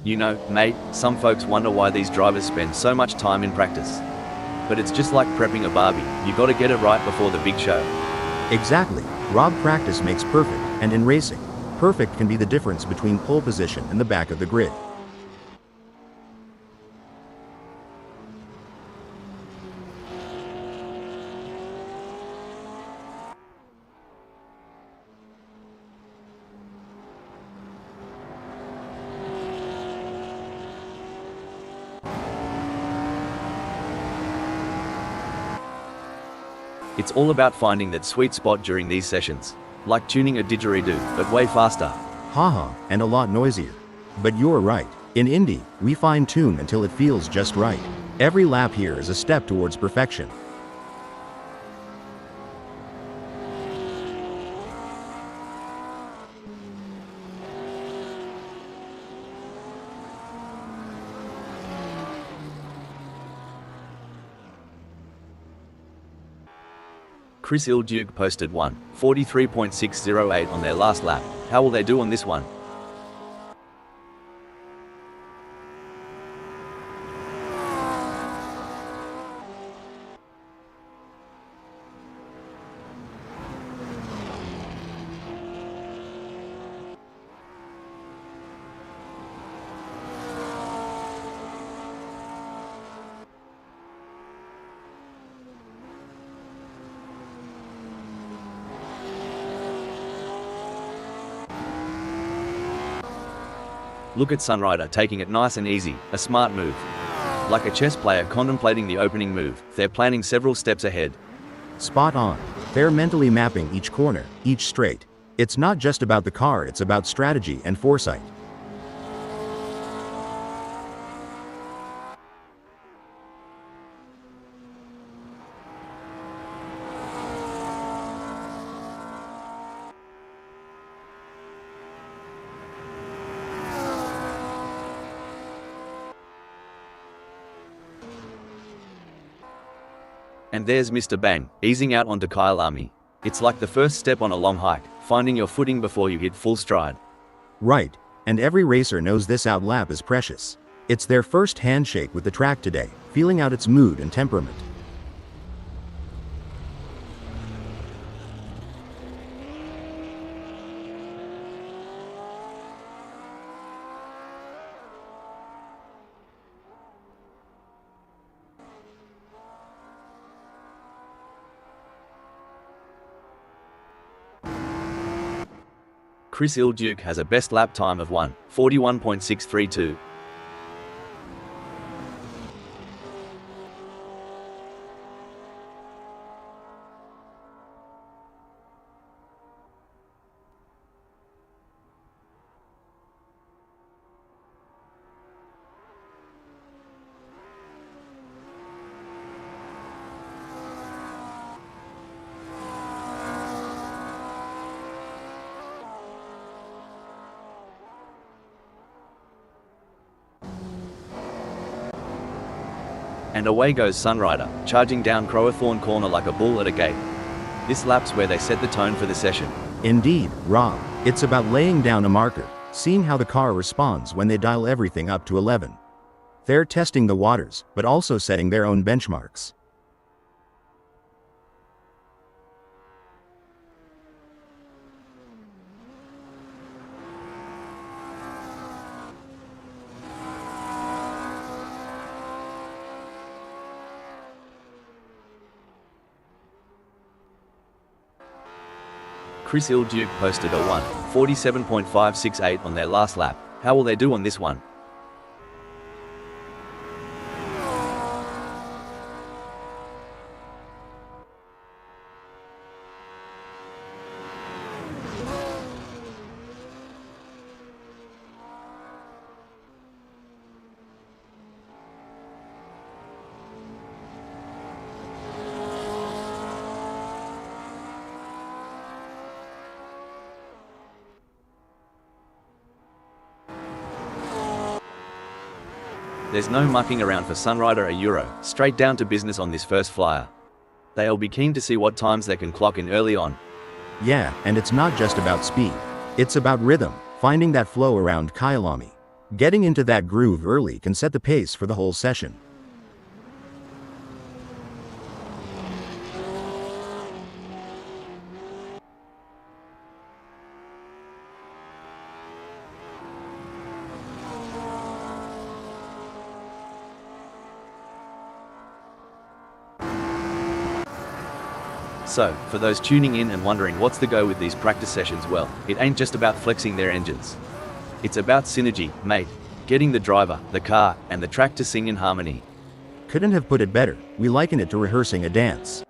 You know, mate, some folks wonder why these drivers spend so much time in practice. But it's just like prepping a barbie, you gotta get it right before the big show. Exactly. Rob, practice makes perfect, and in racing, perfect can be the difference between pole position and the back of the grid. It's all about finding that sweet spot during these sessions. Like tuning a didgeridoo, but way faster. Haha, and a lot noisier. But you're right. In Indy, we fine-tune until it feels just right. Every lap here is a step towards perfection. Chris Ilduke posted 1:43.608 on their last lap. How will they do on this one? Look at Sunrider taking it nice and easy, a smart move. Like a chess player contemplating the opening move, they're planning several steps ahead. Spot on. They're mentally mapping each corner, each straight. It's not just about the car, it's about strategy and foresight. And there's Mr. Bang, easing out onto Kyalami. It's like the first step on a long hike, finding your footing before you hit full stride. Right, and every racer knows this out lap is precious. It's their first handshake with the track today, feeling out its mood and temperament. Chris Ilduke has a best lap time of 1:41.632. And away goes Sunrider, charging down Crowthorne Corner like a bull at a gate. This lap's where they set the tone for the session. Indeed, Rob. It's about laying down a marker, seeing how the car responds when they dial everything up to 11. They're testing the waters, but also setting their own benchmarks. Chris Ilduke posted a 1:47.568 on their last lap. How will they do on this one? There's no mucking around for Sunrider or Euro, straight down to business on this first flyer. They'll be keen to see what times they can clock in early on. Yeah, and it's not just about speed. It's about rhythm, finding that flow around Kyalami. Getting into that groove early can set the pace for the whole session. So, for those tuning in and wondering what's the go with these practice sessions, well, it ain't just about flexing their engines. It's about synergy, mate. Getting the driver, the car, and the track to sing in harmony. Couldn't have put it better. We liken it to rehearsing a dance.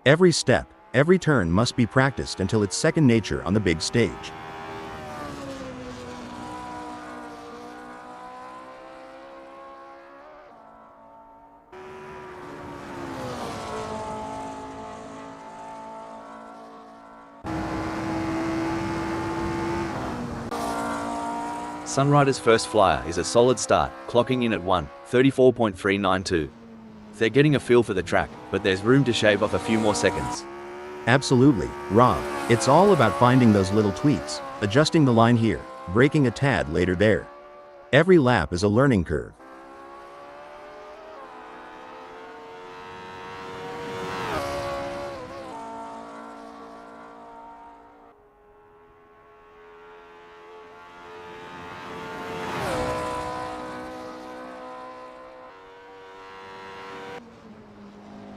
Every step, every turn must be practiced until it's second nature on the big stage. Sunrider's first flyer is a solid start, clocking in at 1:34.392. They're getting a feel for the track, but there's room to shave off a few more seconds. Absolutely, Rob. It's all about finding those little tweaks, adjusting the line here, braking a tad later there. Every lap is a learning curve.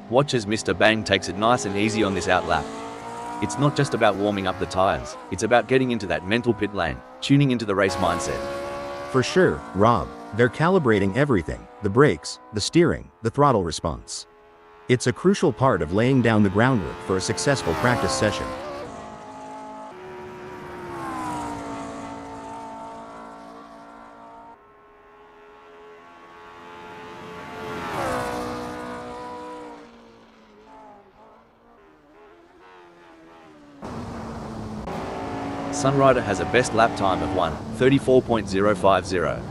Watch as Mr. Bang takes it nice and easy on this outlap. It's not just about warming up the tires, it's about getting into that mental pit lane, tuning into the race mindset. For sure, Rob. They're calibrating everything: the brakes, the steering, the throttle response. It's a crucial part of laying down the groundwork for a successful practice session. Sunrider has a best lap time of 1:34.050.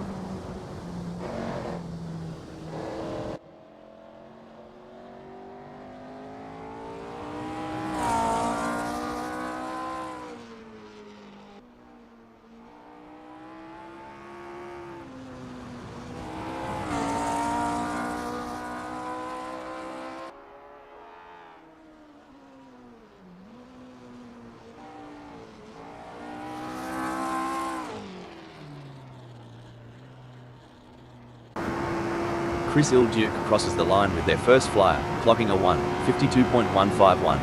Chris Ilduke crosses the line with their first flyer, clocking a 1:52.151.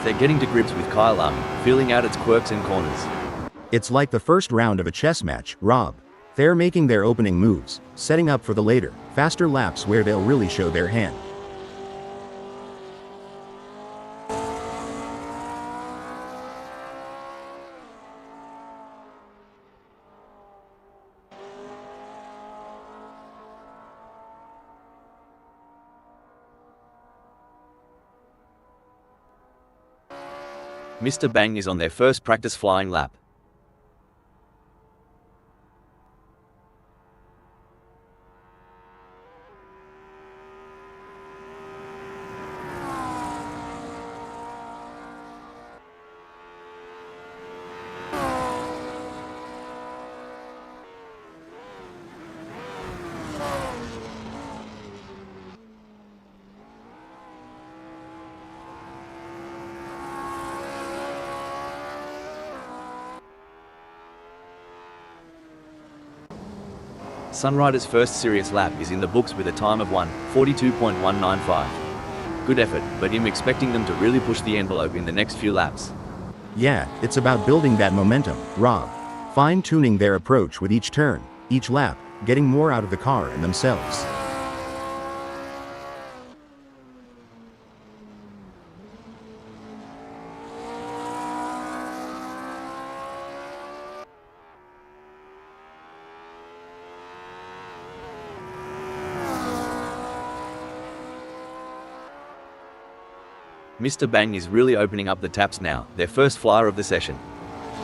They're getting to grips with Kyalami, feeling out its quirks and corners. It's like the first round of a chess match, Rob. They're making their opening moves, setting up for the later, faster laps where they'll really show their hand. Mr. Bang is on their first practice flying lap. Sunrider's first serious lap is in the books with a time of 1:42.195. Good effort, but I'm expecting them to really push the envelope in the next few laps. Yeah, it's about building that momentum, Rob. Fine-tuning their approach with each turn, each lap, getting more out of the car and themselves. Mr. Bang is really opening up the taps now, their first flyer of the session.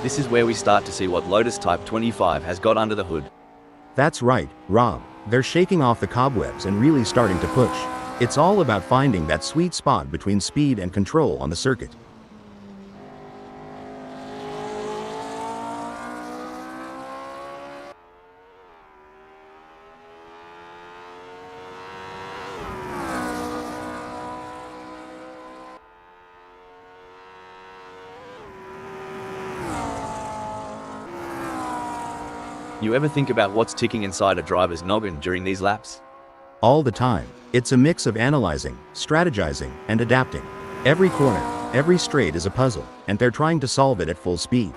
This is where we start to see what Lotus Type 25 has got under the hood. That's right, Rob. They're shaking off the cobwebs and really starting to push. It's all about finding that sweet spot between speed and control on the circuit. You ever think about what's ticking inside a driver's noggin during these laps? All the time. It's a mix of analyzing, strategizing, and adapting. Every corner, every straight is a puzzle, and they're trying to solve it at full speed.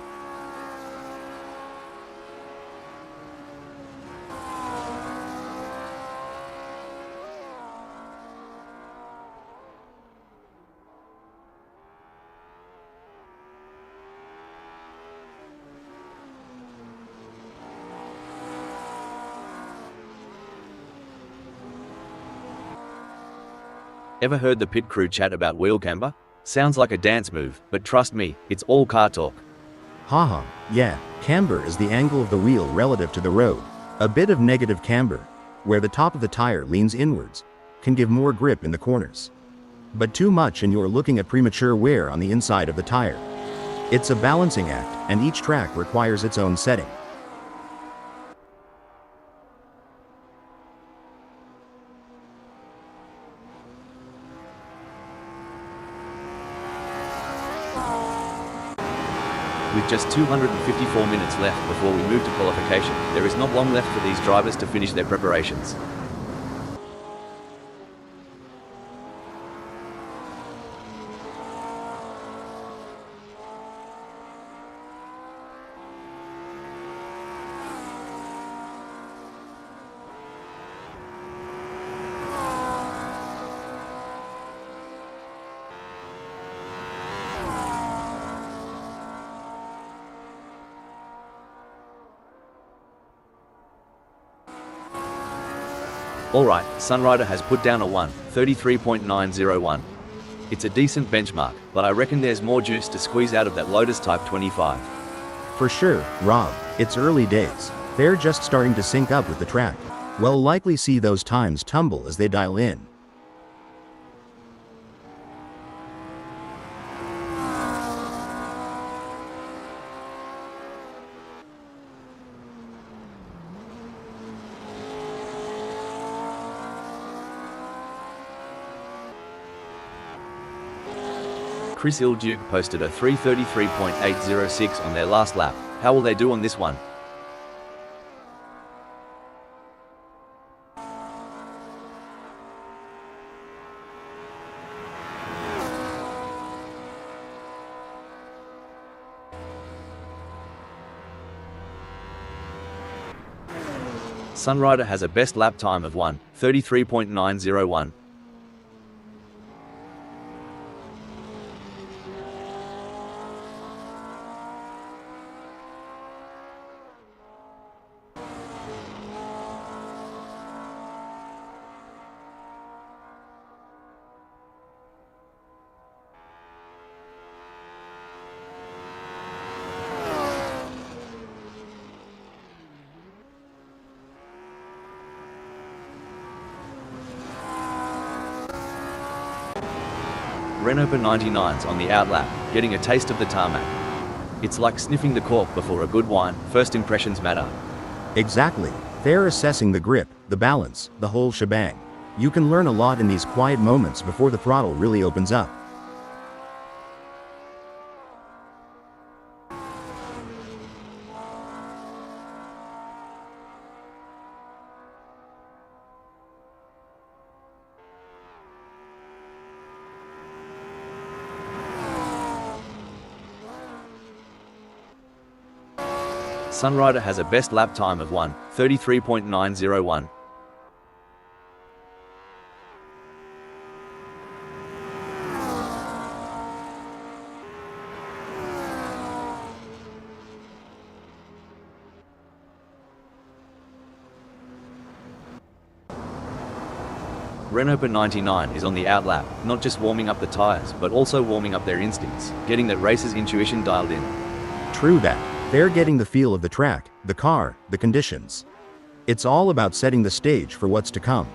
Ever heard the pit crew chat about wheel camber? Sounds like a dance move, but trust me, it's all car talk. Haha, yeah, camber is the angle of the wheel relative to the road. A bit of negative camber, where the top of the tire leans inwards, can give more grip in the corners. But too much and you're looking at premature wear on the inside of the tire. It's a balancing act, and each track requires its own setting. With just 254 minutes left before we move to qualification, there is not long left for these drivers to finish their preparations. Alright, Sunrider has put down a 1:33.901. It's a decent benchmark, but I reckon there's more juice to squeeze out of that Lotus Type 25. For sure, Rob, it's early days. They're just starting to sync up with the track. We'll likely see those times tumble as they dial in. Chris Ilduke posted a 3:33.806 on their last lap. How will they do on this one? Sunrider has a best lap time of 1:33.901. Renault 99's on the outlap, getting a taste of the tarmac. It's like sniffing the cork before a good wine. First impressions matter. Exactly. They're assessing the grip, the balance, the whole shebang. You can learn a lot in these quiet moments before the throttle really opens up. Sunrider has a best lap time of 1:33.901. Renault 99 is on the outlap, not just warming up the tires, but also warming up their instincts, getting that racer's intuition dialed in. True that. They're getting the feel of the track, the car, the conditions. It's all about setting the stage for what's to come.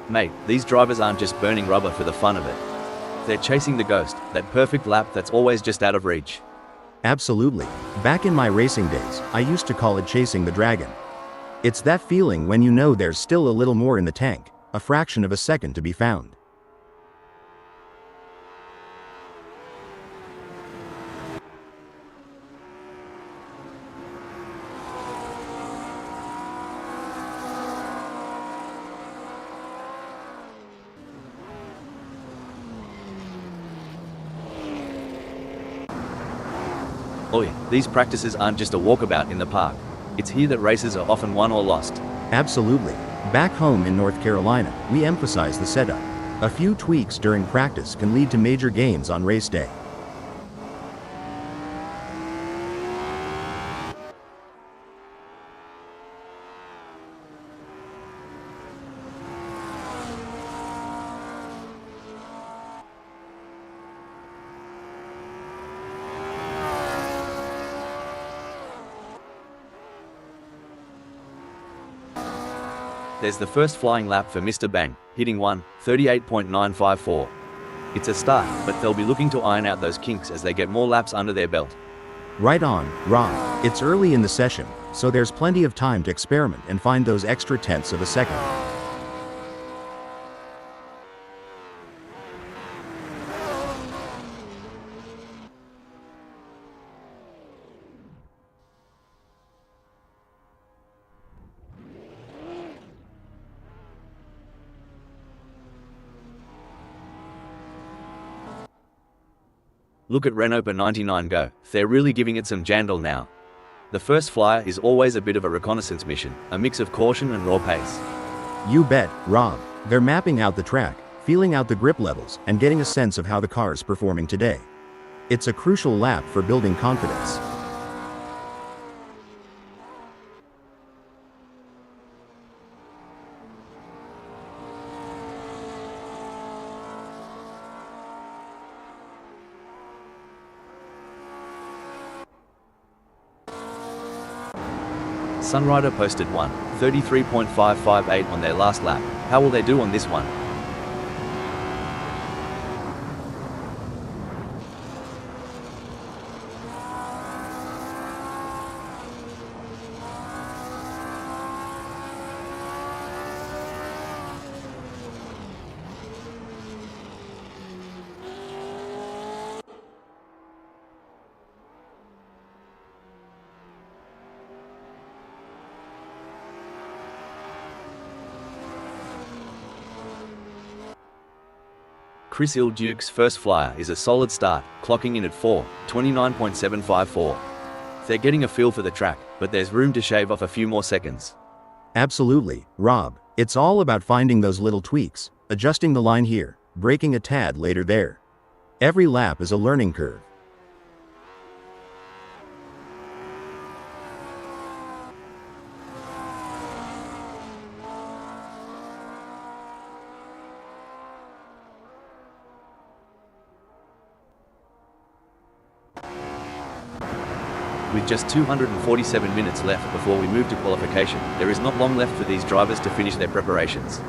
Mate, these drivers aren't just burning rubber for the fun of it. They're chasing the ghost, that perfect lap that's always just out of reach. Absolutely. Back in my racing days, I used to call it chasing the dragon. It's that feeling when you know there's still a little more in the tank, a fraction of a second to be found. Oh yeah, these practices aren't just a walkabout in the park. It's here that races are often won or lost. Absolutely. Back home in North Carolina, we emphasize the setup. A few tweaks during practice can lead to major gains on race day. There's the first flying lap for Mr. Bang, hitting 1:38.954. It's a start, but they'll be looking to iron out those kinks as they get more laps under their belt. Right on, Rob. It's early in the session, so there's plenty of time to experiment and find those extra tenths of a second. Look at Renault 99 go, they're really giving it some jandal now. The first flyer is always a bit of a reconnaissance mission, a mix of caution and raw pace. You bet, Rob. They're mapping out the track, feeling out the grip levels, and getting a sense of how the car is performing today. It's a crucial lap for building confidence. Sunrider posted 1:33.558 on their last lap. How will they do on this one? Chris Ilduke's first flyer is a solid start, clocking in at 4:29.754. They're getting a feel for the track, but there's room to shave off a few more seconds. Absolutely, Rob. It's all about finding those little tweaks, adjusting the line here, braking a tad later there. Every lap is a learning curve. With just 247 minutes left before we move to qualification, there is not long left for these drivers to finish their preparations.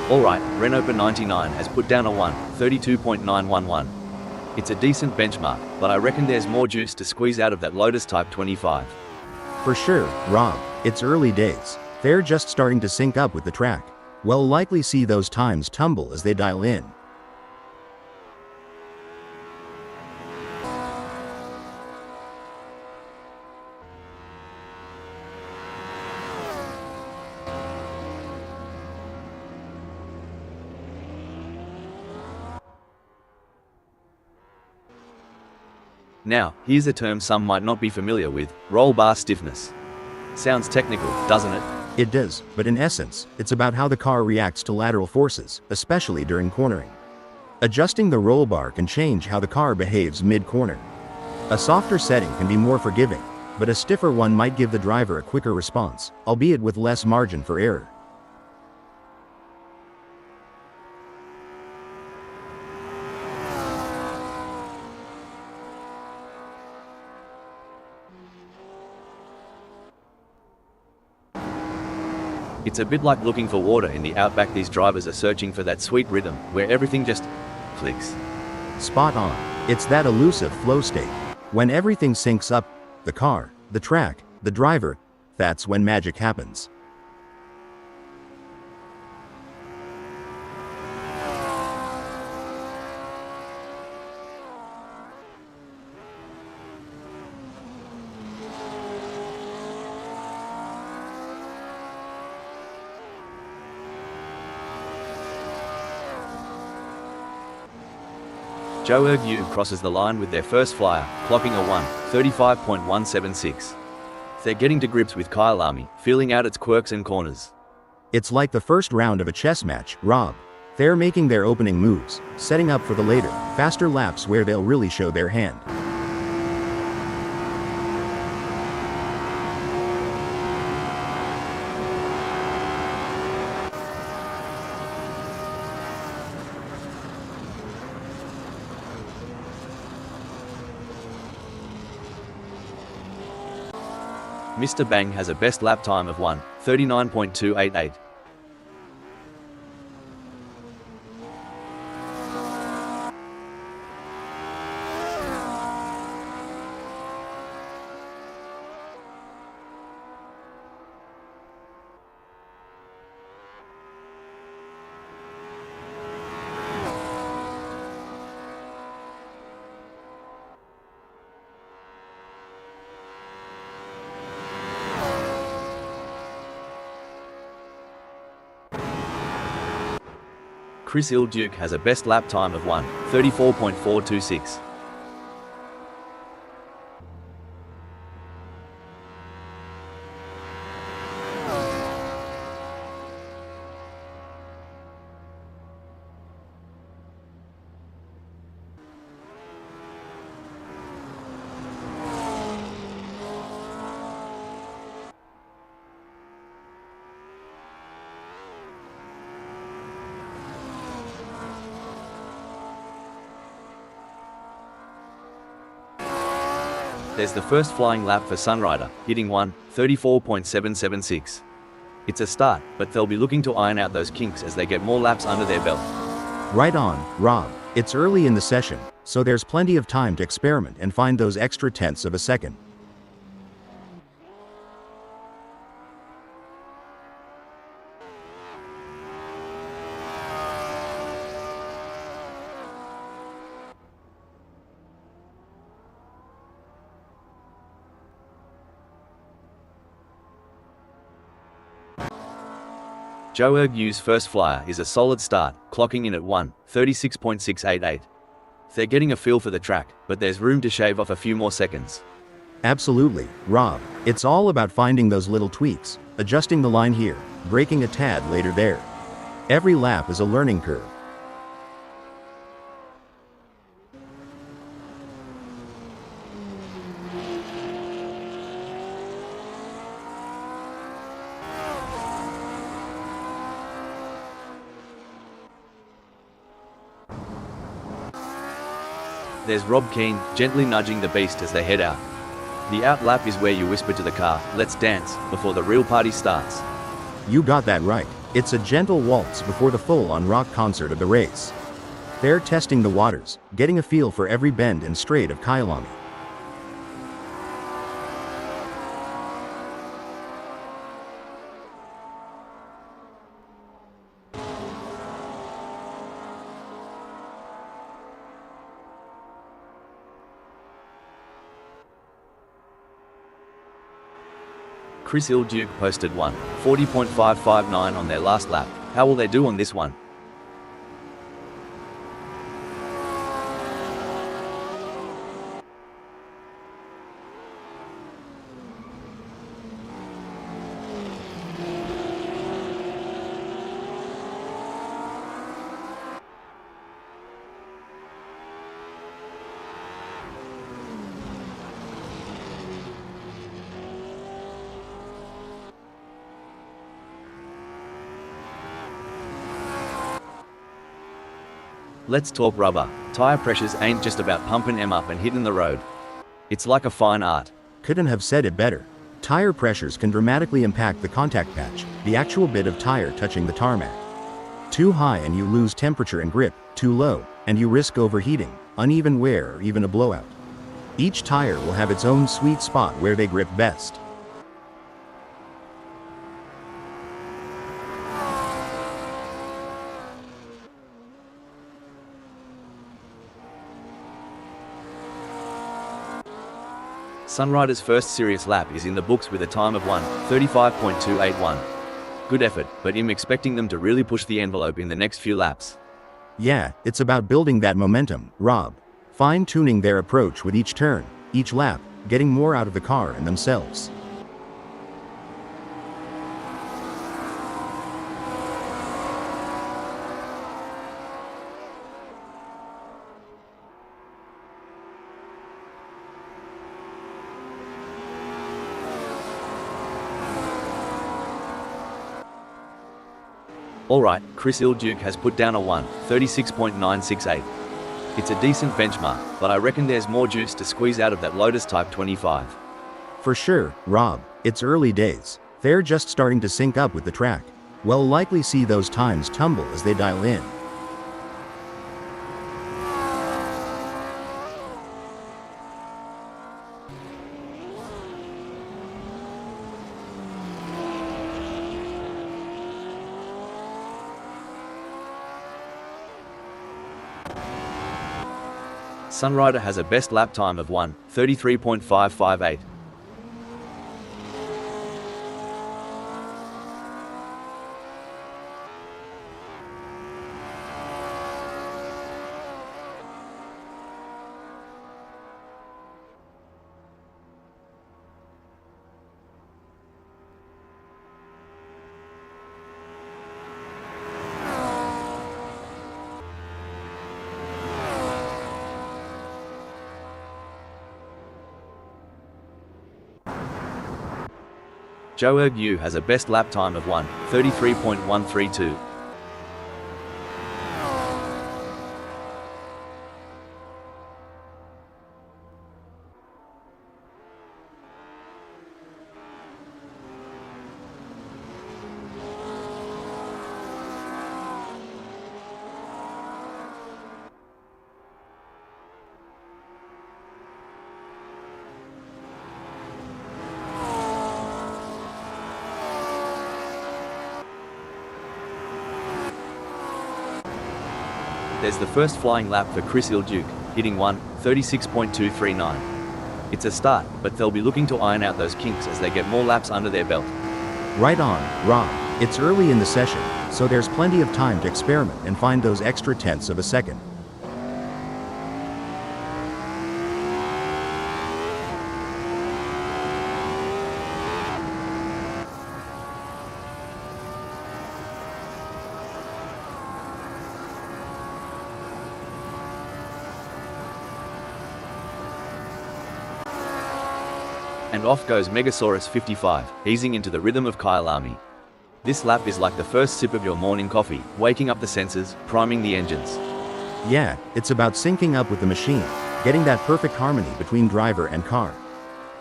Alright, Renault 99 has put down a 1:32.911. It's a decent benchmark, but I reckon there's more juice to squeeze out of that Lotus Type 25. For sure, Rob. It's early days. They're just starting to sync up with the track. We'll likely see those times tumble as they dial in. Now, here's a term some might not be familiar with: roll bar stiffness. Sounds technical, doesn't it? It does, but in essence, it's about how the car reacts to lateral forces, especially during cornering. Adjusting the roll bar can change how the car behaves mid-corner. A softer setting can be more forgiving, but a stiffer one might give the driver a quicker response, albeit with less margin for error. It's a bit like looking for water in the outback. These drivers are searching for that sweet rhythm, where everything just clicks. Spot on. It's that elusive flow state. When everything syncs up, the car, the track, the driver, that's when magic happens. Joe Ergu crosses the line with their first flyer, clocking a 1:35.176. They're getting to grips with Kyalami, feeling out its quirks and corners. It's like the first round of a chess match, Rob. They're making their opening moves, setting up for the later, faster laps where they'll really show their hand. Mr. Bang has a best lap time of 1:39.288. Chris Ilduke has a best lap time of 1:34.426. There's the first flying lap for Sunrider, hitting 1:34.776. It's a start, but they'll be looking to iron out those kinks as they get more laps under their belt. Right on, Rob. It's early in the session, so there's plenty of time to experiment and find those extra tenths of a second. Joe Ergu's first flyer is a solid start, clocking in at 1:36.688. They're getting a feel for the track, but there's room to shave off a few more seconds. Absolutely, Rob. It's all about finding those little tweaks, adjusting the line here, braking a tad later there. Every lap is a learning curve. There's Rob Keane, gently nudging the beast as they head out. The out lap is where you whisper to the car, "Let's dance," before the real party starts. You got that right. It's a gentle waltz before the full-on rock concert of the race. They're testing the waters, getting a feel for every bend and straight of Kyalami. Chris Ilduke posted 1:40.559 on their last lap. How will they do on this one? Let's talk rubber. Tire pressures ain't just about pumping them up and hitting the road. It's like a fine art. Couldn't have said it better. Tire pressures can dramatically impact the contact patch, the actual bit of tire touching the tarmac. Too high and you lose temperature and grip, too low, and you risk overheating, uneven wear, or even a blowout. Each tire will have its own sweet spot where they grip best. Sunrider's first serious lap is in the books with a time of 1:35.281. Good effort, but I'm expecting them to really push the envelope in the next few laps. Yeah, it's about building that momentum, Rob. Fine-tuning their approach with each turn, each lap, getting more out of the car and themselves. Alright, Chris Ilduke has put down a 1:36.968. It's a decent benchmark, but I reckon there's more juice to squeeze out of that Lotus Type 25. For sure, Rob, it's early days. They're just starting to sync up with the track. We'll likely see those times tumble as they dial in. Sunrider has a best lap time of 1:33.558. Joe Ergu has a best lap time of 1:33.132. There's the first flying lap for Chris Ilduke, hitting 1:36.239. It's a start, but they'll be looking to iron out those kinks as they get more laps under their belt. Right on, Rob. It's early in the session, so there's plenty of time to experiment and find those extra tenths of a second. And off goes Megasaurus 55, easing into the rhythm of Kyalami. This lap is like the first sip of your morning coffee, waking up the senses, priming the engines. Yeah, it's about syncing up with the machine, getting that perfect harmony between driver and car.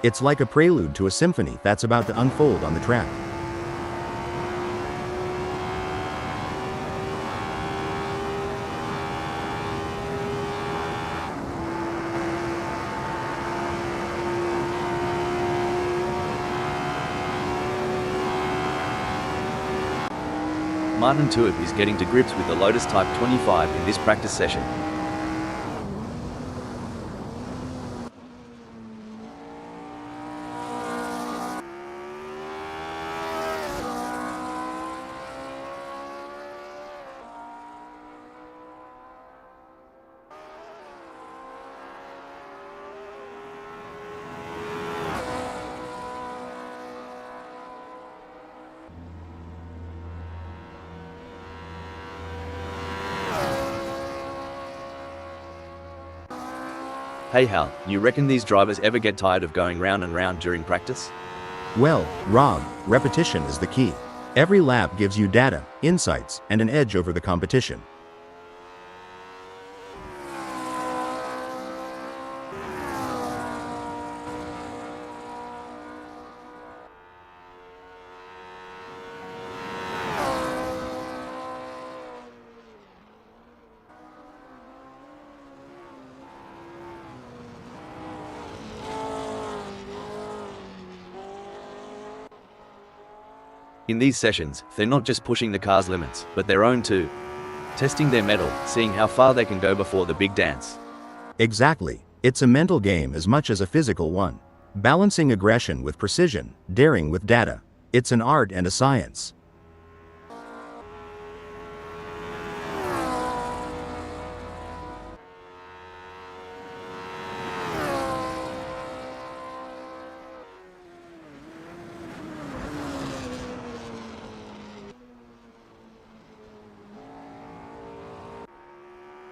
It's like a prelude to a symphony that's about to unfold on the track. Martin Tuib is getting to grips with the Lotus Type 25 in this practice session. Hey Hal, you reckon these drivers ever get tired of going round and round during practice? Well, Rob, repetition is the key. Every lap gives you data, insights, and an edge over the competition. In these sessions, they're not just pushing the car's limits, but their own too. Testing their mettle, seeing how far they can go before the big dance. Exactly. It's a mental game as much as a physical one. Balancing aggression with precision, daring with data. It's an art and a science.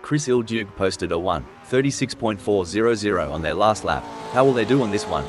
Chris Ilduke posted a 1:36.400 on their last lap. How will they do on this one?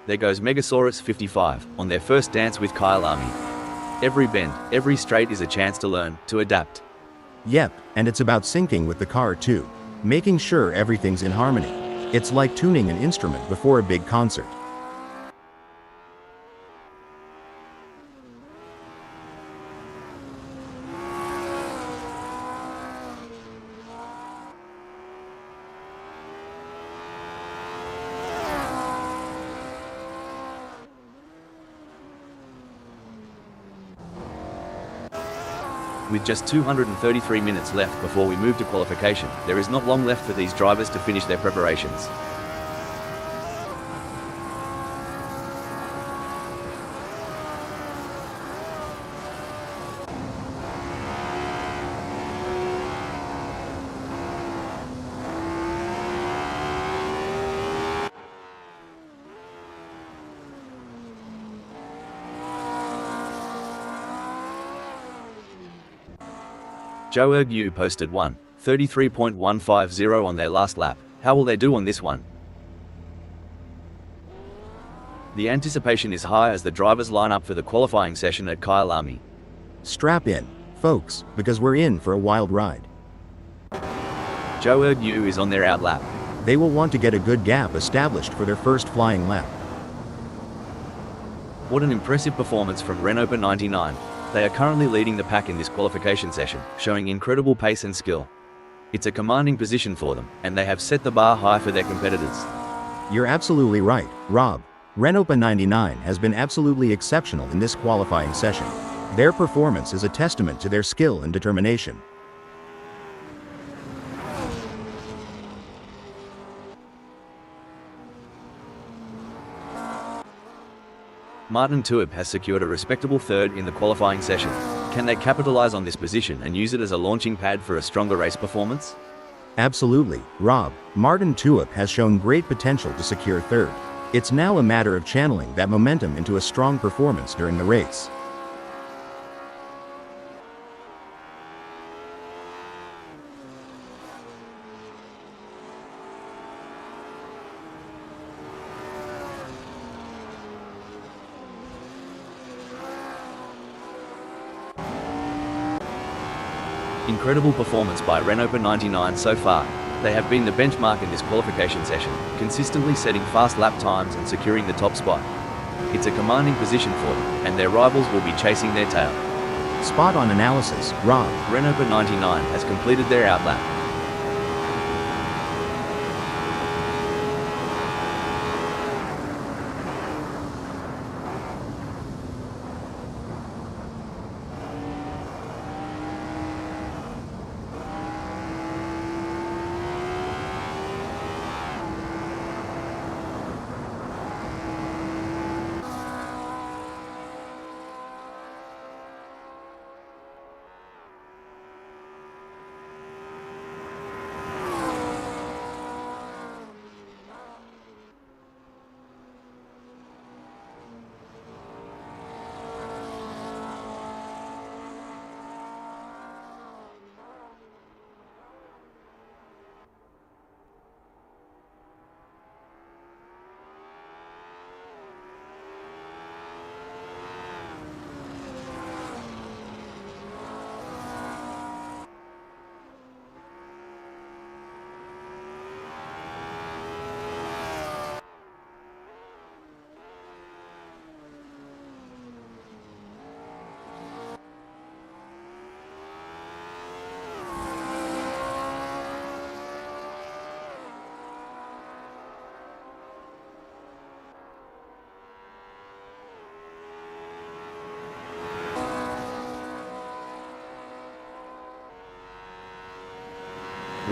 There goes Megasaurus 55 on their first dance with Kyalami. Every bend, every straight is a chance to learn, to adapt. Yep, and it's about syncing with the car too. Making sure everything's in harmony. It's like tuning an instrument before a big concert. With just 233 minutes left before we move to qualification, there is not long left for these drivers to finish their preparations. Joe Ergu posted 1:33.150 on their last lap. How will they do on this one? The anticipation is high as the drivers line up for the qualifying session at Kyalami. Strap in, folks, because we're in for a wild ride. Joe Ergu is on their out lap. They will want to get a good gap established for their first flying lap. What an impressive performance from Renault 99. They are currently leading the pack in this qualification session, showing incredible pace and skill. It's a commanding position for them, and they have set the bar high for their competitors. You're absolutely right, Rob. Renault 99 has been absolutely exceptional in this qualifying session. Their performance is a testament to their skill and determination. Martin Tuib has secured a respectable third in the qualifying session. Can they capitalize on this position and use it as a launching pad for a stronger race performance? Absolutely, Rob. Martin Tuib has shown great potential to secure third. It's now a matter of channeling that momentum into a strong performance during the race. Incredible performance by Renault 99 so far. They have been the benchmark in this qualification session, consistently setting fast lap times and securing the top spot. It's a commanding position for them, and their rivals will be chasing their tail. Spot on analysis, Rob. Renault 99 has completed their out lap.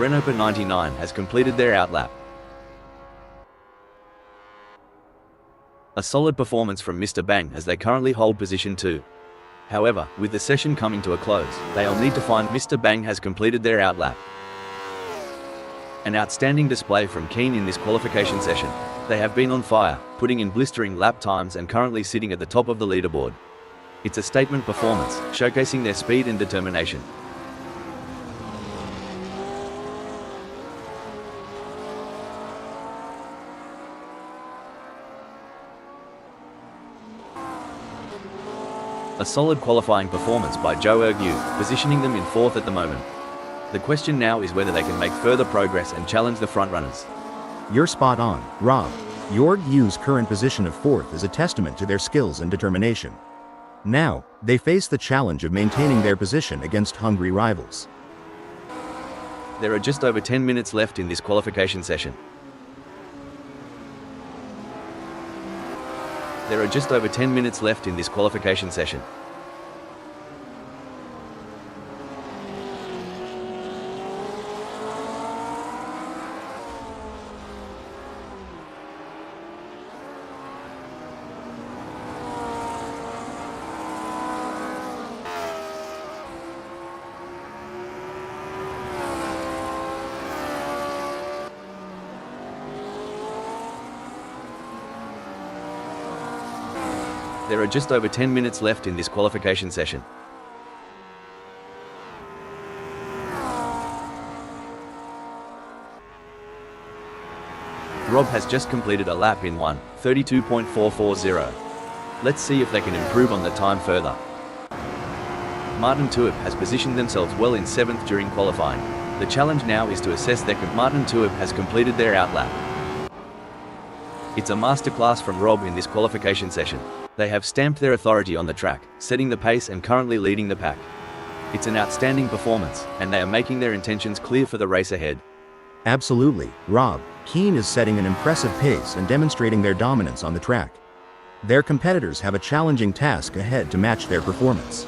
Renault 99 has completed their outlap. A solid performance from Mr. Bang as they currently hold position 2. However, with the session coming to a close, they'll need to find Mr. Bang has completed their outlap. An outstanding display from Keen in this qualification session. They have been on fire, putting in blistering lap times and currently sitting at the top of the leaderboard. It's a statement performance, showcasing their speed and determination. A solid qualifying performance by Zhou Ergu, positioning them in 4th at the moment. The question now is whether they can make further progress and challenge the frontrunners. You're spot on, Rob. Jorg Yu's current position of 4th is a testament to their skills and determination. Now, they face the challenge of maintaining their position against hungry rivals. There are just over 10 minutes left in this qualification session. There are just over 10 minutes left in this qualification session. There are just over 10 minutes left in this qualification session. Rob has just completed a lap in 1:32.440. Let's see if they can improve on the time further. Martin Tuip has positioned themselves well in 7th during qualifying. The challenge now is to assess their Martin Tuip has completed their outlap. It's a masterclass from Rob in this qualification session. They have stamped their authority on the track, setting the pace and currently leading the pack. It's an outstanding performance, and they are making their intentions clear for the race ahead. Absolutely, Rob. Keen is setting an impressive pace and demonstrating their dominance on the track. Their competitors have a challenging task ahead to match their performance.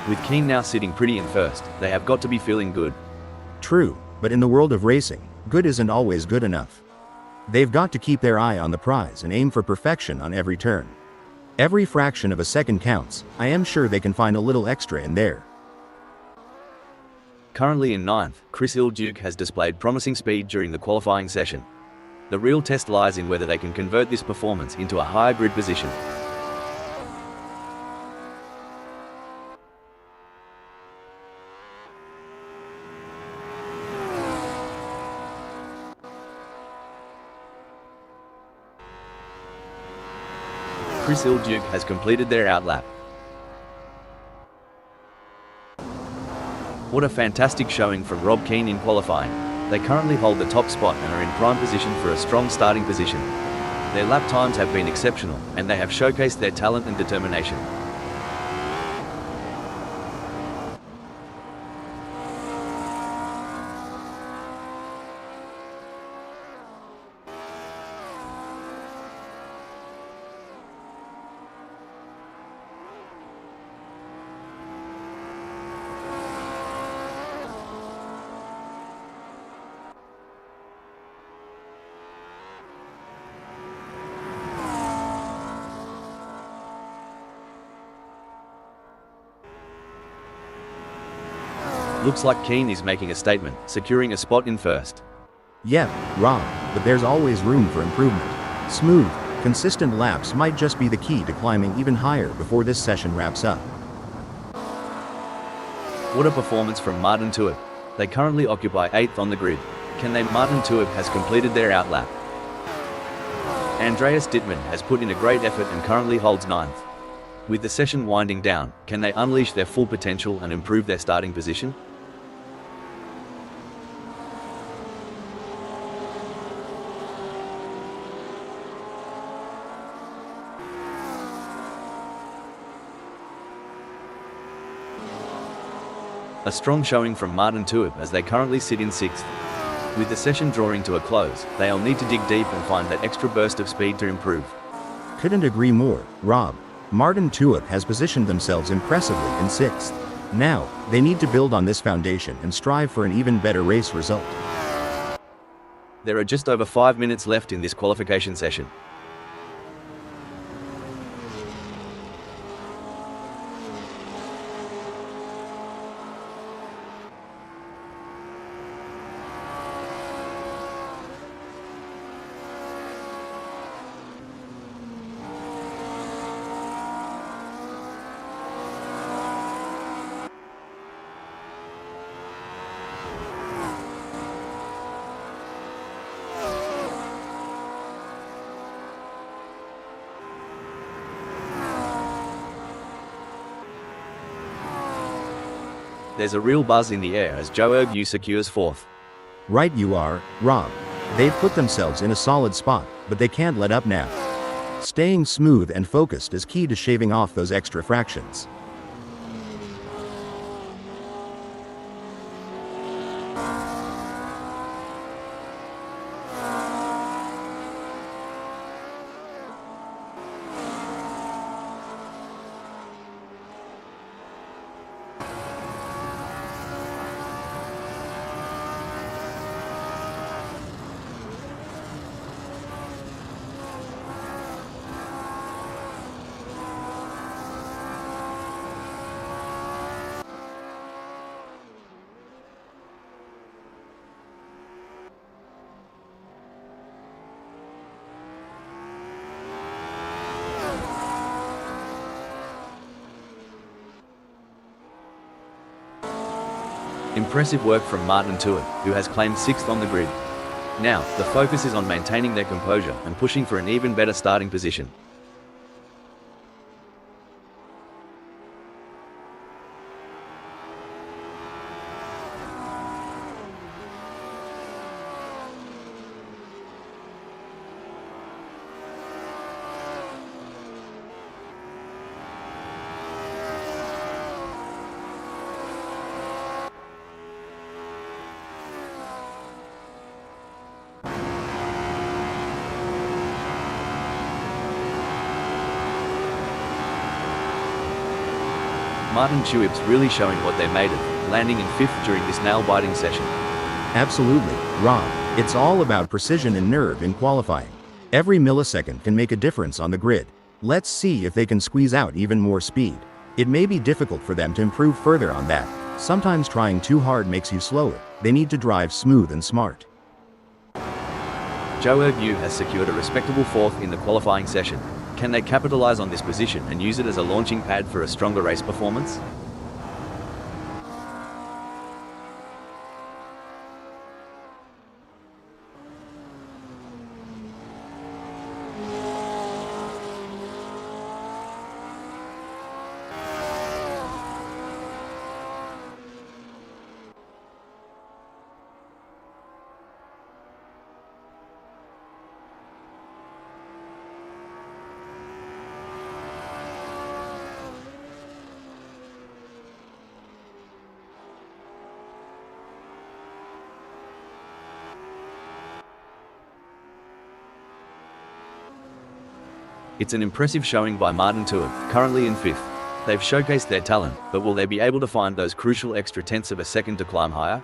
With Keen now sitting pretty in 1st, they have got to be feeling good. True, but in the world of racing, good isn't always good enough. They've got to keep their eye on the prize and aim for perfection on every turn. Every fraction of a second counts. I am sure they can find a little extra in there. Currently in 9th, Chris Ilduke has displayed promising speed during the qualifying session. The real test lies in whether they can convert this performance into a higher grid position. Chris Ilduke has completed their outlap. What a fantastic showing from Rob Keen in qualifying. They currently hold the top spot and are in prime position for a strong starting position. Their lap times have been exceptional, and they have showcased their talent and determination. Looks like Keen is making a statement, securing a spot in 1st. Yep, Rob, but there's always room for improvement. Smooth, Consistent laps might just be the key to climbing even higher before this session wraps up. What a performance from Martin Tuip. They currently occupy 8th on the grid. Can they? Martin Tuip has completed their outlap. Andreas Dittmann has put in a great effort and currently holds 9th. With the session winding down, can they unleash their full potential and improve their starting position? A strong showing from Martin Tuip as they currently sit in 6th. With the session drawing to a close, they'll need to dig deep and find that extra burst of speed to improve. Couldn't agree more, Rob. Martin Tuip has positioned themselves impressively in 6th. Now, they need to build on this foundation and strive for an even better race result. There are just over 5 minutes left in this qualification session. There's a real buzz in the air as Zhou Ergu secures 4th. Right you are, Rob. They've put themselves in a solid spot, but they can't let up now. Staying smooth and focused is key to shaving off those extra fractions. Impressive work from Martin Tuip, who has claimed 6th on the grid. Now, the focus is on maintaining their composure and pushing for an even better starting position. Martin Tuip's really showing what they're made of, landing in 5th during this nail-biting session. Absolutely, Rob. It's all about precision and nerve in qualifying. Every millisecond can make a difference on the grid. Let's see if they can squeeze out even more speed. It may be difficult for them to improve further on that. Sometimes trying too hard makes you slower. They need to drive smooth and smart. Zhou Ergu has secured a respectable 4th in the qualifying session. Can they capitalize on this position and use it as a launching pad for a stronger race performance? It's an impressive showing by Martin Tuip, currently in 5th. They've showcased their talent, but will they be able to find those crucial extra tenths of a second to climb higher?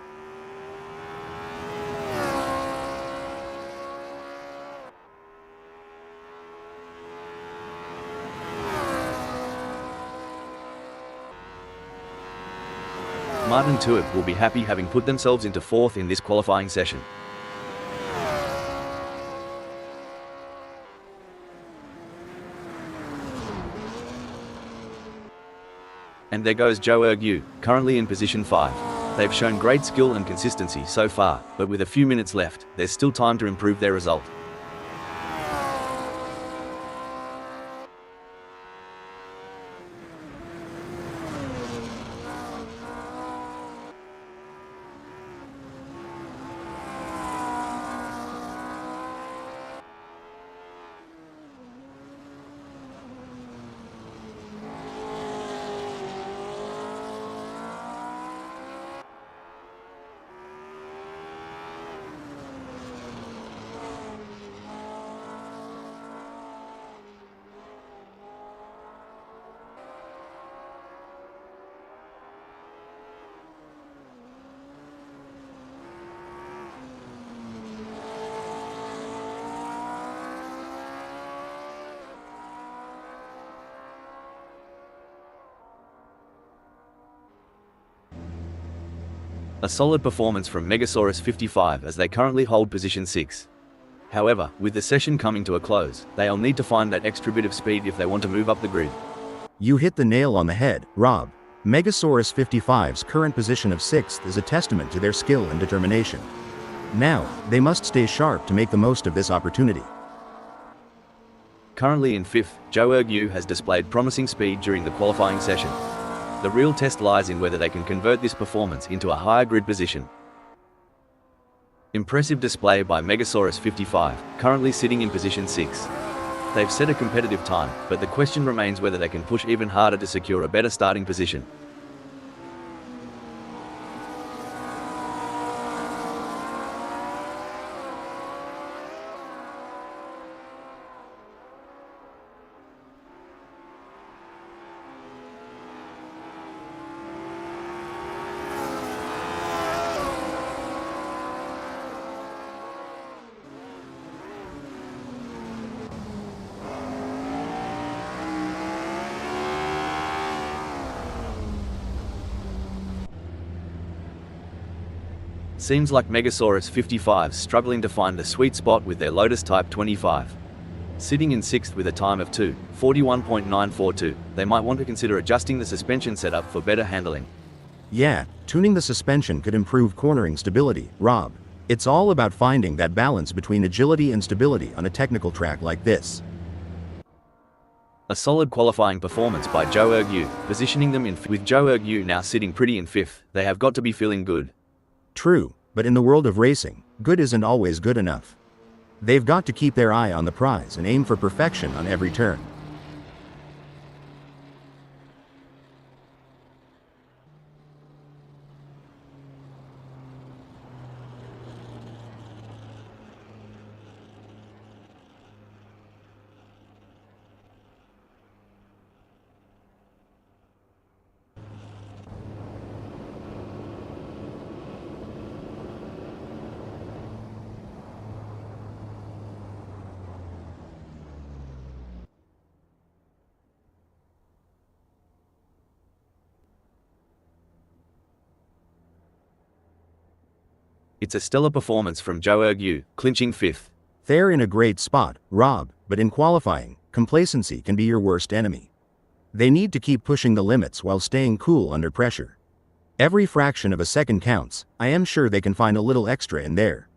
Martin Tuip will be happy having put themselves into 4th in this qualifying session. And there goes Zhou Ergu, currently in position 5. They've shown great skill and consistency so far, but with a few minutes left, there's still time to improve their result. A solid performance from Megasaurus 55 as they currently hold position 6. However, with the session coming to a close, they'll need to find that extra bit of speed if they want to move up the grid. You hit the nail on the head, Rob. Megasaurus 55's current position of 6th is a testament to their skill and determination. Now, they must stay sharp to make the most of this opportunity. Currently in 5th, Zhou Ergu has displayed promising speed during the qualifying session. The real test lies in whether they can convert this performance into a higher grid position. Impressive display by Megasaurus 55, currently sitting in position 6. They've set a competitive time, but the question remains whether they can push even harder to secure a better starting position. Seems like Megasaurus 55's struggling to find the sweet spot with their Lotus Type 25. Sitting in 6th with a time of 2:41.942, they might want to consider adjusting the suspension setup for better handling. Yeah, tuning the suspension could improve cornering stability, Rob. It's all about finding that balance between agility and stability on a technical track like this. A solid qualifying performance by Zhou Ergu, positioning them in with Zhou Ergu now sitting pretty in 5th, they have got to be feeling good. True, but in the world of racing, good isn't always good enough. They've got to keep their eye on the prize and aim for perfection on every turn. It's a stellar performance from Zhou Ergu, clinching 5th. They're in a great spot, Rob, but in qualifying, complacency can be your worst enemy. They need to keep pushing the limits while staying cool under pressure. Every fraction of a second counts. I am sure they can find a little extra in there.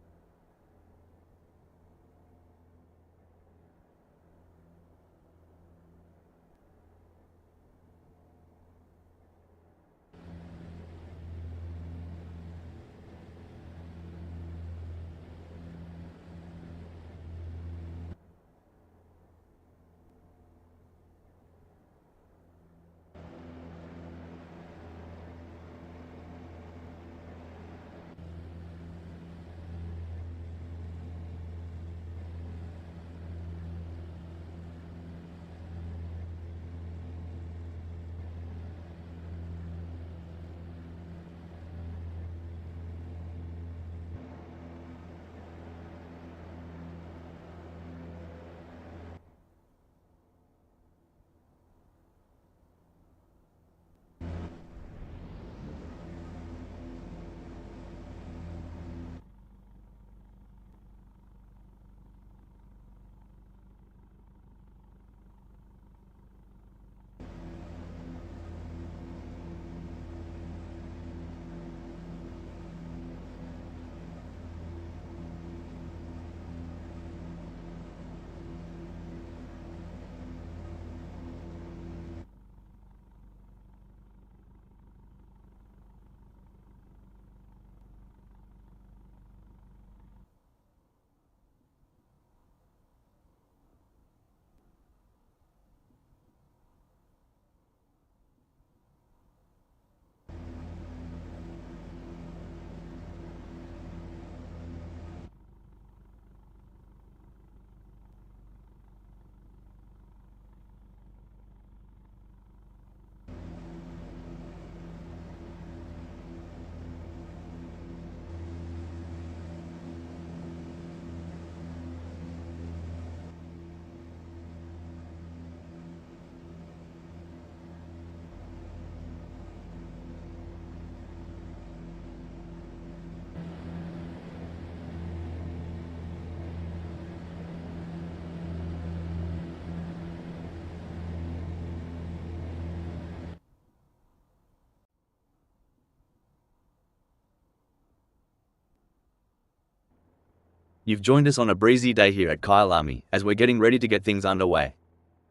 You've joined us on a breezy day here at Kyalami, as we're getting ready to get things underway.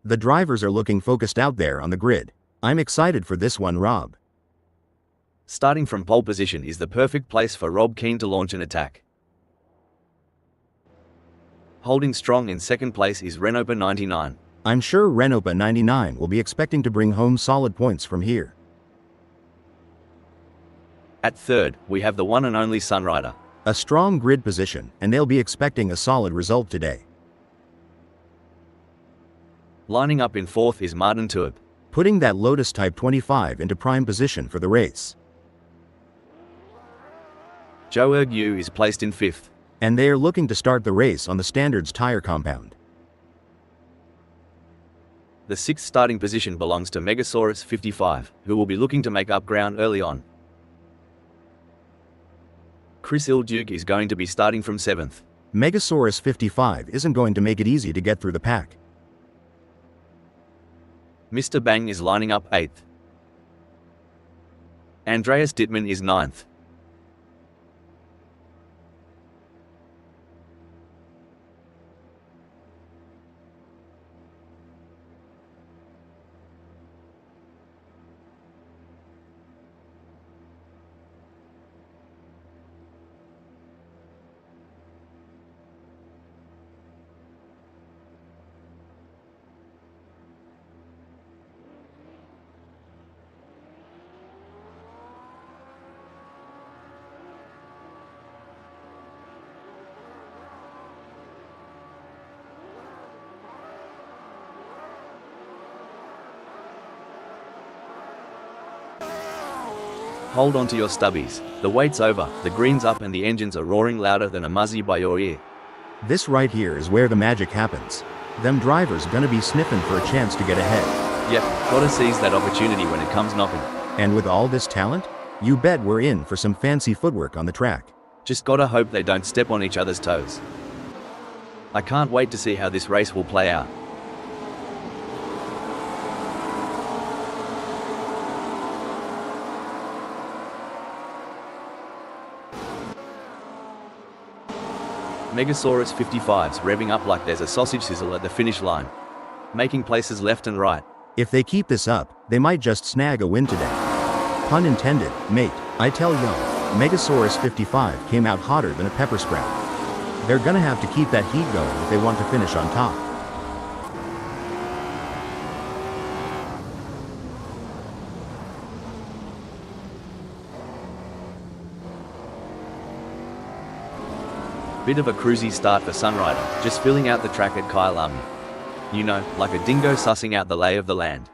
The drivers are looking focused out there on the grid. I'm excited for this one, Rob. Starting from pole position is the perfect place for Rob, keen to launch an attack. Holding strong in second place is Renopa 99. I'm sure Renopa 99 will be expecting to bring home solid points from here. At third, we have the one and only Sunrider. A strong grid position, and they'll be expecting a solid result today. Lining up in fourth is Martin Tuib, putting that Lotus Type 25 into prime position for the race. Joe Ergu is placed in fifth. And they are looking to start the race on the Standards tire compound. The sixth starting position belongs to Megasaurus 55, who will be looking to make up ground early on. Chris Ilduke is going to be starting from seventh. Megasaurus 55 isn't going to make it easy to get through the pack. Mr. Bang is lining up eighth. Andreas Dittmann is ninth. Hold on to your stubbies. The wait's over, the green's up and the engines are roaring louder than a muzzy by your ear. This right here is where the magic happens. Them drivers gonna be sniffing for a chance to get ahead. Yep, gotta seize that opportunity when it comes knocking. And with all this talent, you bet we're in for some fancy footwork on the track. Just gotta hope they don't step on each other's toes. I can't wait to see how this race will play out. Megasaurus 55's revving up like there's a sausage sizzle at the finish line, making places left and right. If they keep this up, they might just snag a win today. Pun intended, mate. I tell you, Megasaurus 55 came out hotter than a pepper sprout. They're gonna have to keep that heat going if they want to finish on top. Bit of a cruisy start for Sunrider, just filling out the track at Kyalami. You know, like a dingo sussing out the lay of the land.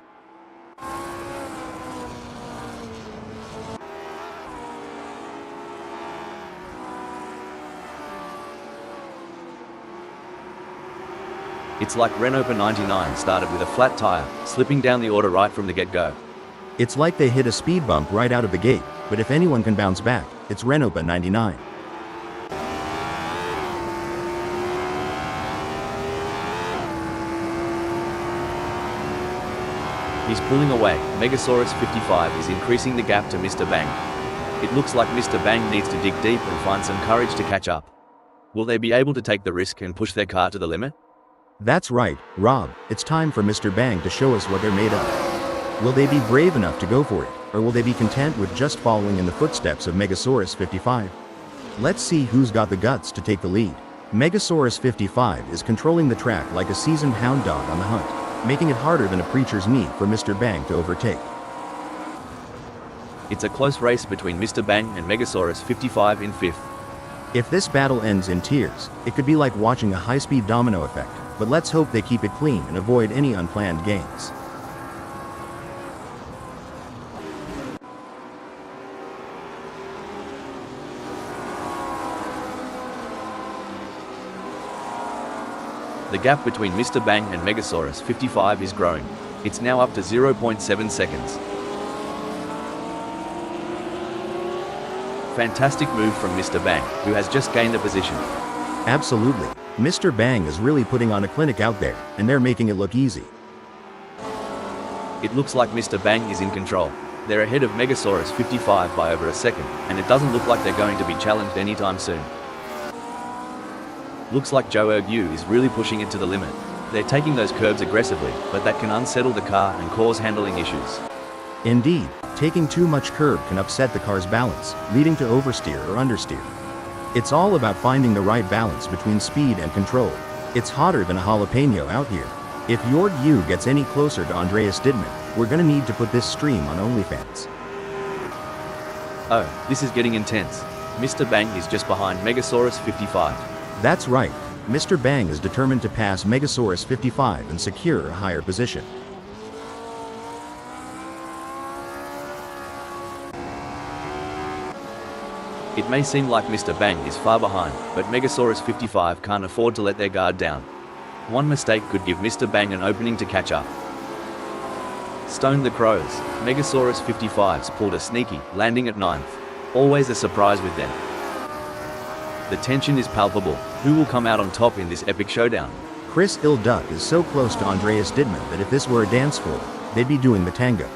It's like Renopa 99 started with a flat tire, slipping down the order right from the get-go. It's like they hit a speed bump right out of the gate, but if anyone can bounce back, it's Renopa 99. He's pulling away. Megasaurus 55 is increasing the gap to Mr. Bang. It looks like Mr. Bang needs to dig deep and find some courage to catch up. Will they be able to take the risk and push their car to the limit? That's right, Rob. It's time for Mr. Bang to show us what they're made of. Will they be brave enough to go for it, or will they be content with just following in the footsteps of Megasaurus 55? Let's see who's got the guts to take the lead. Megasaurus 55 is controlling the track like a seasoned hound dog on the hunt, making it harder than a preacher's knee for Mr. Bang to overtake. It's a close race between Mr. Bang and Megasaurus 55 in fifth. If this battle ends in tears, it could be like watching a high-speed domino effect, but let's hope they keep it clean and avoid any unplanned gains. The gap between Mr. Bang and Megasaurus 55 is growing. It's now up to 0.7 seconds. Fantastic move from Mr. Bang, who has just gained a position. Absolutely. Mr. Bang is really putting on a clinic out there, and they're making it look easy. It looks like Mr. Bang is in control. They're ahead of Megasaurus 55 by over a second, and it doesn't look like they're going to be challenged anytime soon. Looks like Joe Yu is really pushing it to the limit. They're taking those curbs aggressively, but that can unsettle the car and cause handling issues. Indeed, taking too much curb can upset the car's balance, leading to oversteer or understeer. It's all about finding the right balance between speed and control. It's hotter than a jalapeno out here. If your Yu gets any closer to Andreas Didman, we're gonna need to put this stream on OnlyFans. Oh, this is getting intense. Mr. Bang is just behind Megasaurus 55. That's right, Mr. Bang is determined to pass Megasaurus 55 and secure a higher position. It may seem like Mr. Bang is far behind, but Megasaurus 55 can't afford to let their guard down. One mistake could give Mr. Bang an opening to catch up. Stone the Crows, Megasaurus 55's pulled a sneaky, landing at 9th. Always a surprise with them. The tension is palpable. Who will come out on top in this epic showdown? Chris Ilduck is so close to Andreas Didman that if this were a dance floor, they'd be doing the tango.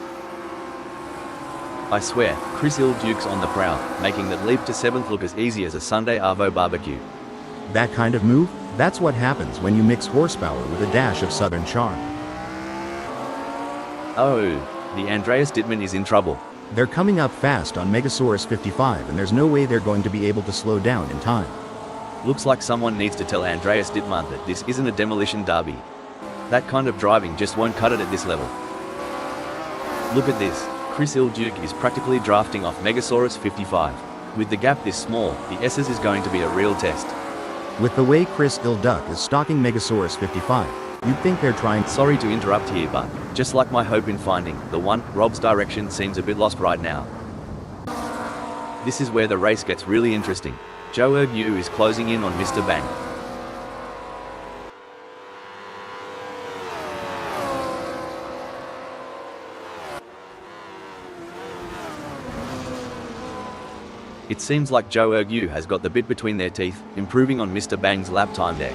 I swear, Chris Ilduke's on the prowl, making that leap to 7th look as easy as a Sunday Arvo barbecue. That kind of move? That's what happens when you mix horsepower with a dash of southern charm. Oh, the Andreas Didman is in trouble. They're coming up fast on Megasaurus 55 and there's no way they're going to be able to slow down in time. Looks like someone needs to tell Andreas Didman that this isn't a demolition derby. That kind of driving just won't cut it at this level. Look at this. Chris Ilduke is practically drafting off Megasaurus 55. With the gap this small, the S's is going to be a real test. With the way Chris Ilduck is stalking Megasaurus 55, you'd think they're trying. Sorry to interrupt here, but just like my hope in finding the one, Rob's direction seems a bit lost right now. This is where the race gets really interesting. Joe Yu is closing in on Mr. Bang. It seems like Joe Yu has got the bit between their teeth, improving on Mr. Bang's lap time there.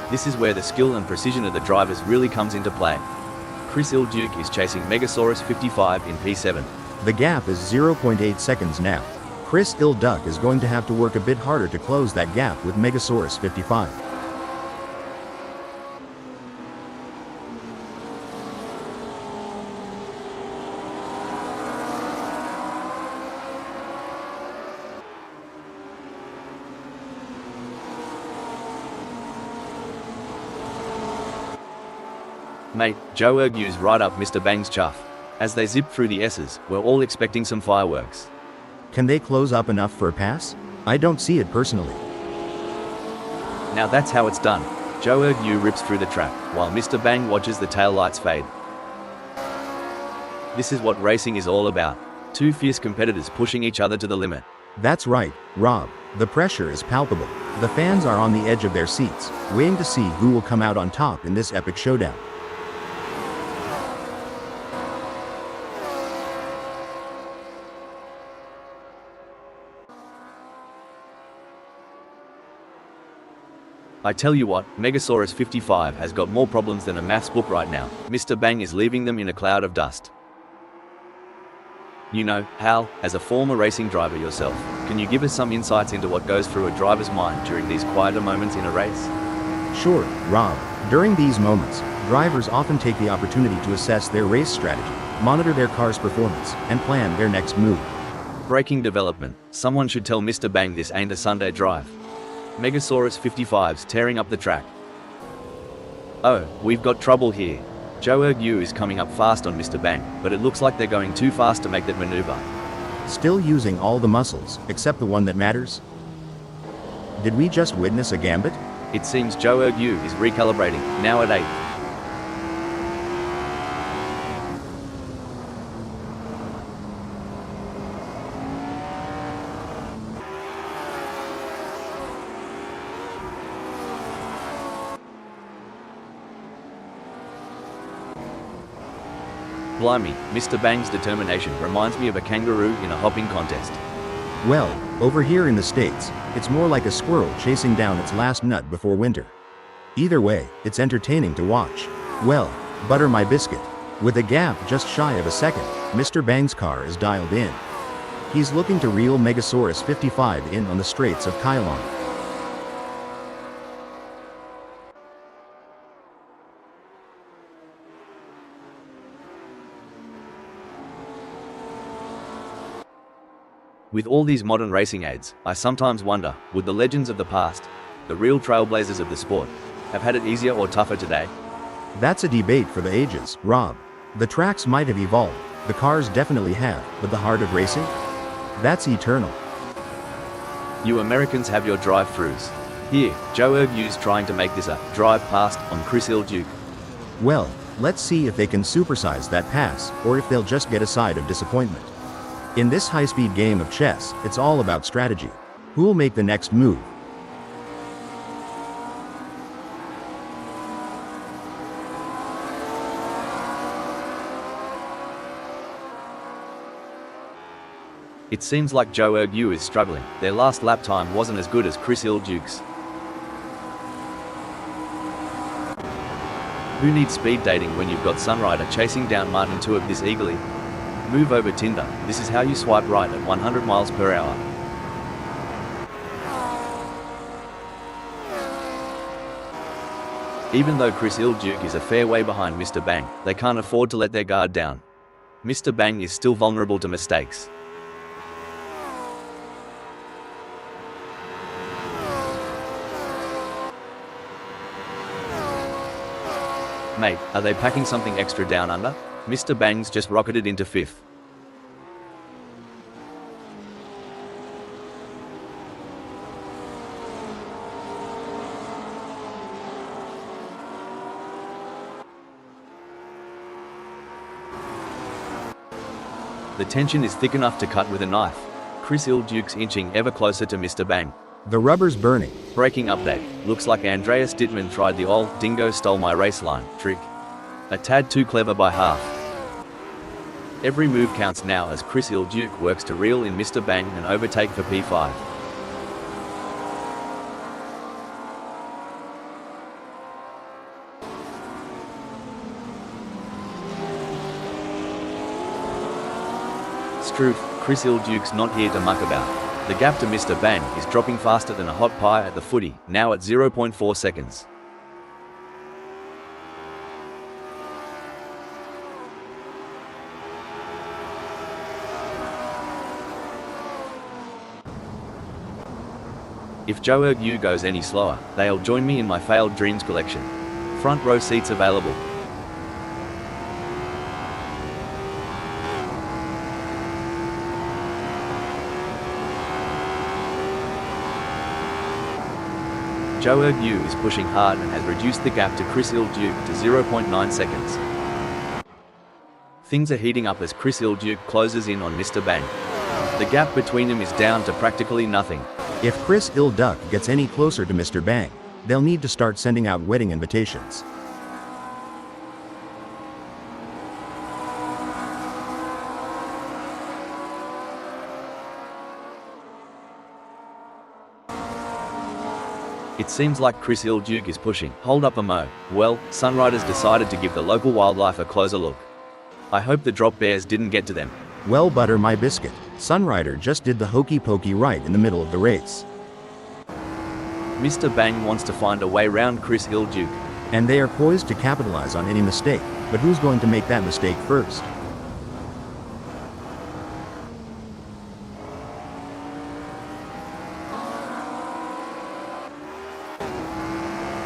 This is where the skill and precision of the drivers really comes into play. Chris Ilduke is chasing Megasaurus 55 in P7. The gap is 0.8 seconds now. Chris Ilduck is going to have to work a bit harder to close that gap with Megasaurus 55. Mate, Joe Yu's right up Mr. Bang's chuff. As they zip through the S's, we're all expecting some fireworks. Can they close up enough for a pass? I don't see it personally. Now that's how it's done. Joe Yu rips through the track, while Mr. Bang watches the taillights fade. This is what racing is all about. Two fierce competitors pushing each other to the limit. That's right, Rob. The pressure is palpable. The fans are on the edge of their seats, waiting to see who will come out on top in this epic showdown. I tell you what, Megasaurus 55 has got more problems than a maths book right now. Mr. Bang is leaving them in a cloud of dust. You know, Hal, as a former racing driver yourself, can you give us some insights into what goes through a driver's mind during these quieter moments in a race? Sure, Rob. During these moments, drivers often take the opportunity to assess their race strategy, monitor their car's performance, and plan their next move. Breaking development. Someone should tell Mr. Bang this ain't a Sunday drive. Megasaurus 55's tearing up the track. Oh, we've got trouble here. Joe Yu is coming up fast on Mr. Bang, but it looks like they're going too fast to make that maneuver. Still using all the muscles, except the one that matters? Did we just witness a gambit? It seems Joe Yu is recalibrating, now at 8th. Blimey, Mr. Bang's determination reminds me of a kangaroo in a hopping contest. Well, Over here in the States, it's more like a squirrel chasing down its last nut before winter. Either way, it's entertaining to watch. Well, butter my biscuit. With a gap just shy of a second, Mr. Bang's car is dialed in. He's looking to reel Megasaurus 55 in on the Straits of Kyalami. With all these modern racing aids, I sometimes wonder, would the legends of the past, the real trailblazers of the sport, have had it easier or tougher today? That's a debate for the ages, Rob. The tracks might have evolved, the cars definitely have, but the heart of racing? That's eternal. You Americans have your drive-thrus. Here, Joe Ergu's trying to make this a drive past on Chris Duke. Well, let's see if they can supersize that pass, or if they'll just get a side of disappointment. In this high-speed game of chess, it's all about strategy. Who'll make the next move? It seems like Joe Ergu is struggling. Their last lap time wasn't as good as Chris Duke's. Who needs speed dating when you've got Sunrider chasing down Martin Tuib this eagerly? Move over Tinder. This is how you swipe right at 100 miles per hour. Even though Chris Duke is a fair way behind Mr. Bang, they can't afford to let their guard down. Mr. Bang is still vulnerable to mistakes. Mate, are they packing something extra down under? Mr. Bang's just rocketed into 5th. The tension is thick enough to cut with a knife. Chris Duke's inching ever closer to Mr. Bang. The rubber's burning. Breaking update. Looks like Andreas Dittmann tried the old dingo stole my race line trick. A tad too clever by half. Every move counts now as Chris Duke works to reel in Mr. Bang and overtake for P5. Struth, Chris Duke's not here to muck about. The gap to Mr. Bang is dropping faster than a hot pie at the footy, now at 0.4 seconds. If Joe Ergu goes any slower, they'll join me in my failed dreams collection. Front row seats available. Joe Ergu is pushing hard and has reduced the gap to Chris Duke to 0.9 seconds. Things are heating up as Chris Duke closes in on Mr. Bang. The gap between them is down to practically nothing. If Chris Duke gets any closer to Mr. Bang, they'll need to start sending out wedding invitations. It seems like Chris Duke is pushing. Hold up a mo. Well, Sunriders decided to give the local wildlife a closer look. I hope the drop bears didn't get to them. Well, butter my biscuit. Sunrider just did the hokey pokey right in the middle of the race. Mr. Bang wants to find a way round Chris Duke. And they are poised to capitalize on any mistake, but who's going to make that mistake first?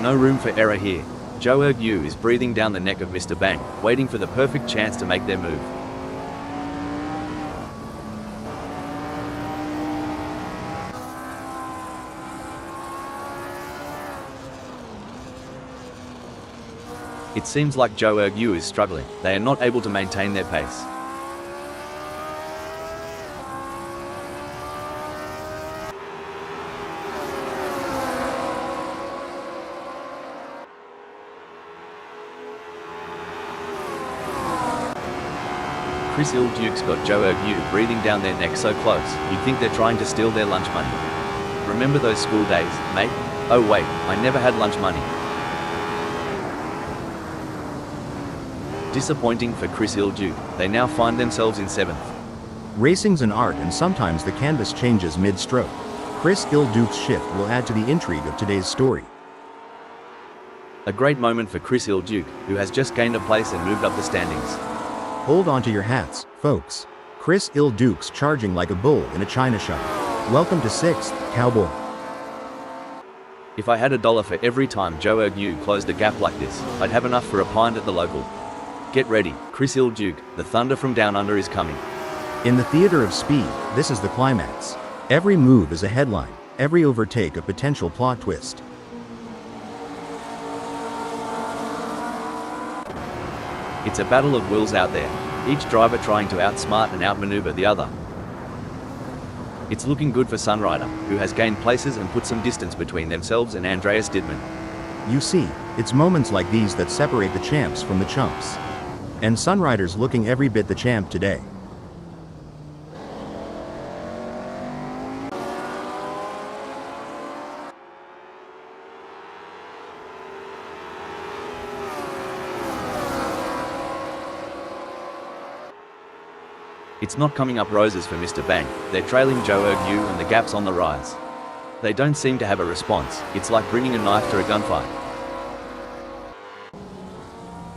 No room for error here. Joe Ergu is breathing down the neck of Mr. Bang, waiting for the perfect chance to make their move. It seems like Joe Ergu is struggling. They are not able to maintain their pace. Chris Duke's got Joe Yu breathing down their neck so close, you'd think they're trying to steal their lunch money. Remember those school days, mate? Oh wait, I never had lunch money. Disappointing for Chris Duke, they now find themselves in 7th. Racing's an art and sometimes the canvas changes mid-stroke. Chris Duke's shift will add to the intrigue of today's story. A great moment for Chris Duke, who has just gained a place and moved up the standings. Hold on to your hats, folks. Chris Duke's charging like a bull in a china shop. Welcome to 6th, cowboy. If I had $1 for every time Joe Yu closed a gap like this, I'd have enough for a pint at the local. Get ready, Chris Duke, the thunder from down under is coming. In the theater of speed, this is the climax. Every move is a headline, every overtake a potential plot twist. It's a battle of wills out there, each driver trying to outsmart and outmaneuver the other. It's looking good for Sunrider, who has gained places and put some distance between themselves and Andreas Dittmann. You see, it's moments like these that separate the champs from the chumps. And Sunrider's looking every bit the champ today. It's not coming up roses for Mr. Bang, they're trailing Joe Yu and the gap's on the rise. They don't seem to have a response, it's like bringing a knife to a gunfight.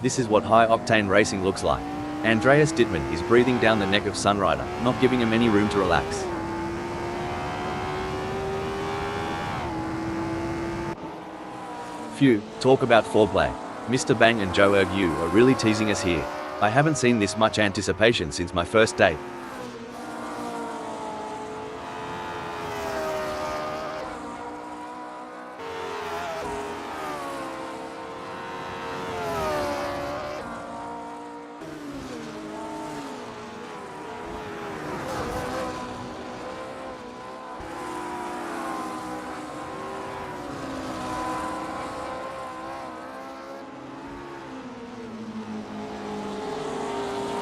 This is what high-octane racing looks like. Andreas Dittmann is breathing down the neck of Sunrider, not giving him any room to relax. Phew, talk about foreplay. Mr. Bang and Joe Yu are really teasing us here. I haven't seen this much anticipation since my first date.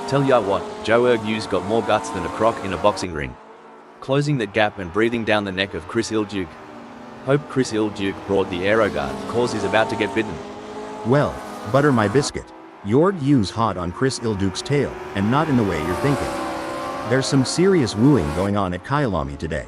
Tell ya what, Joe Yu's got more guts than a croc in a boxing ring. Closing that gap and breathing down the neck of Chris Duke. Hope Chris Duke brought the aeroguard, cause he's about to get bitten. Well, butter my biscuit. Yu's hot on Chris Duke's tail, and not in the way you're thinking. There's some serious wooing going on at Kyalami today.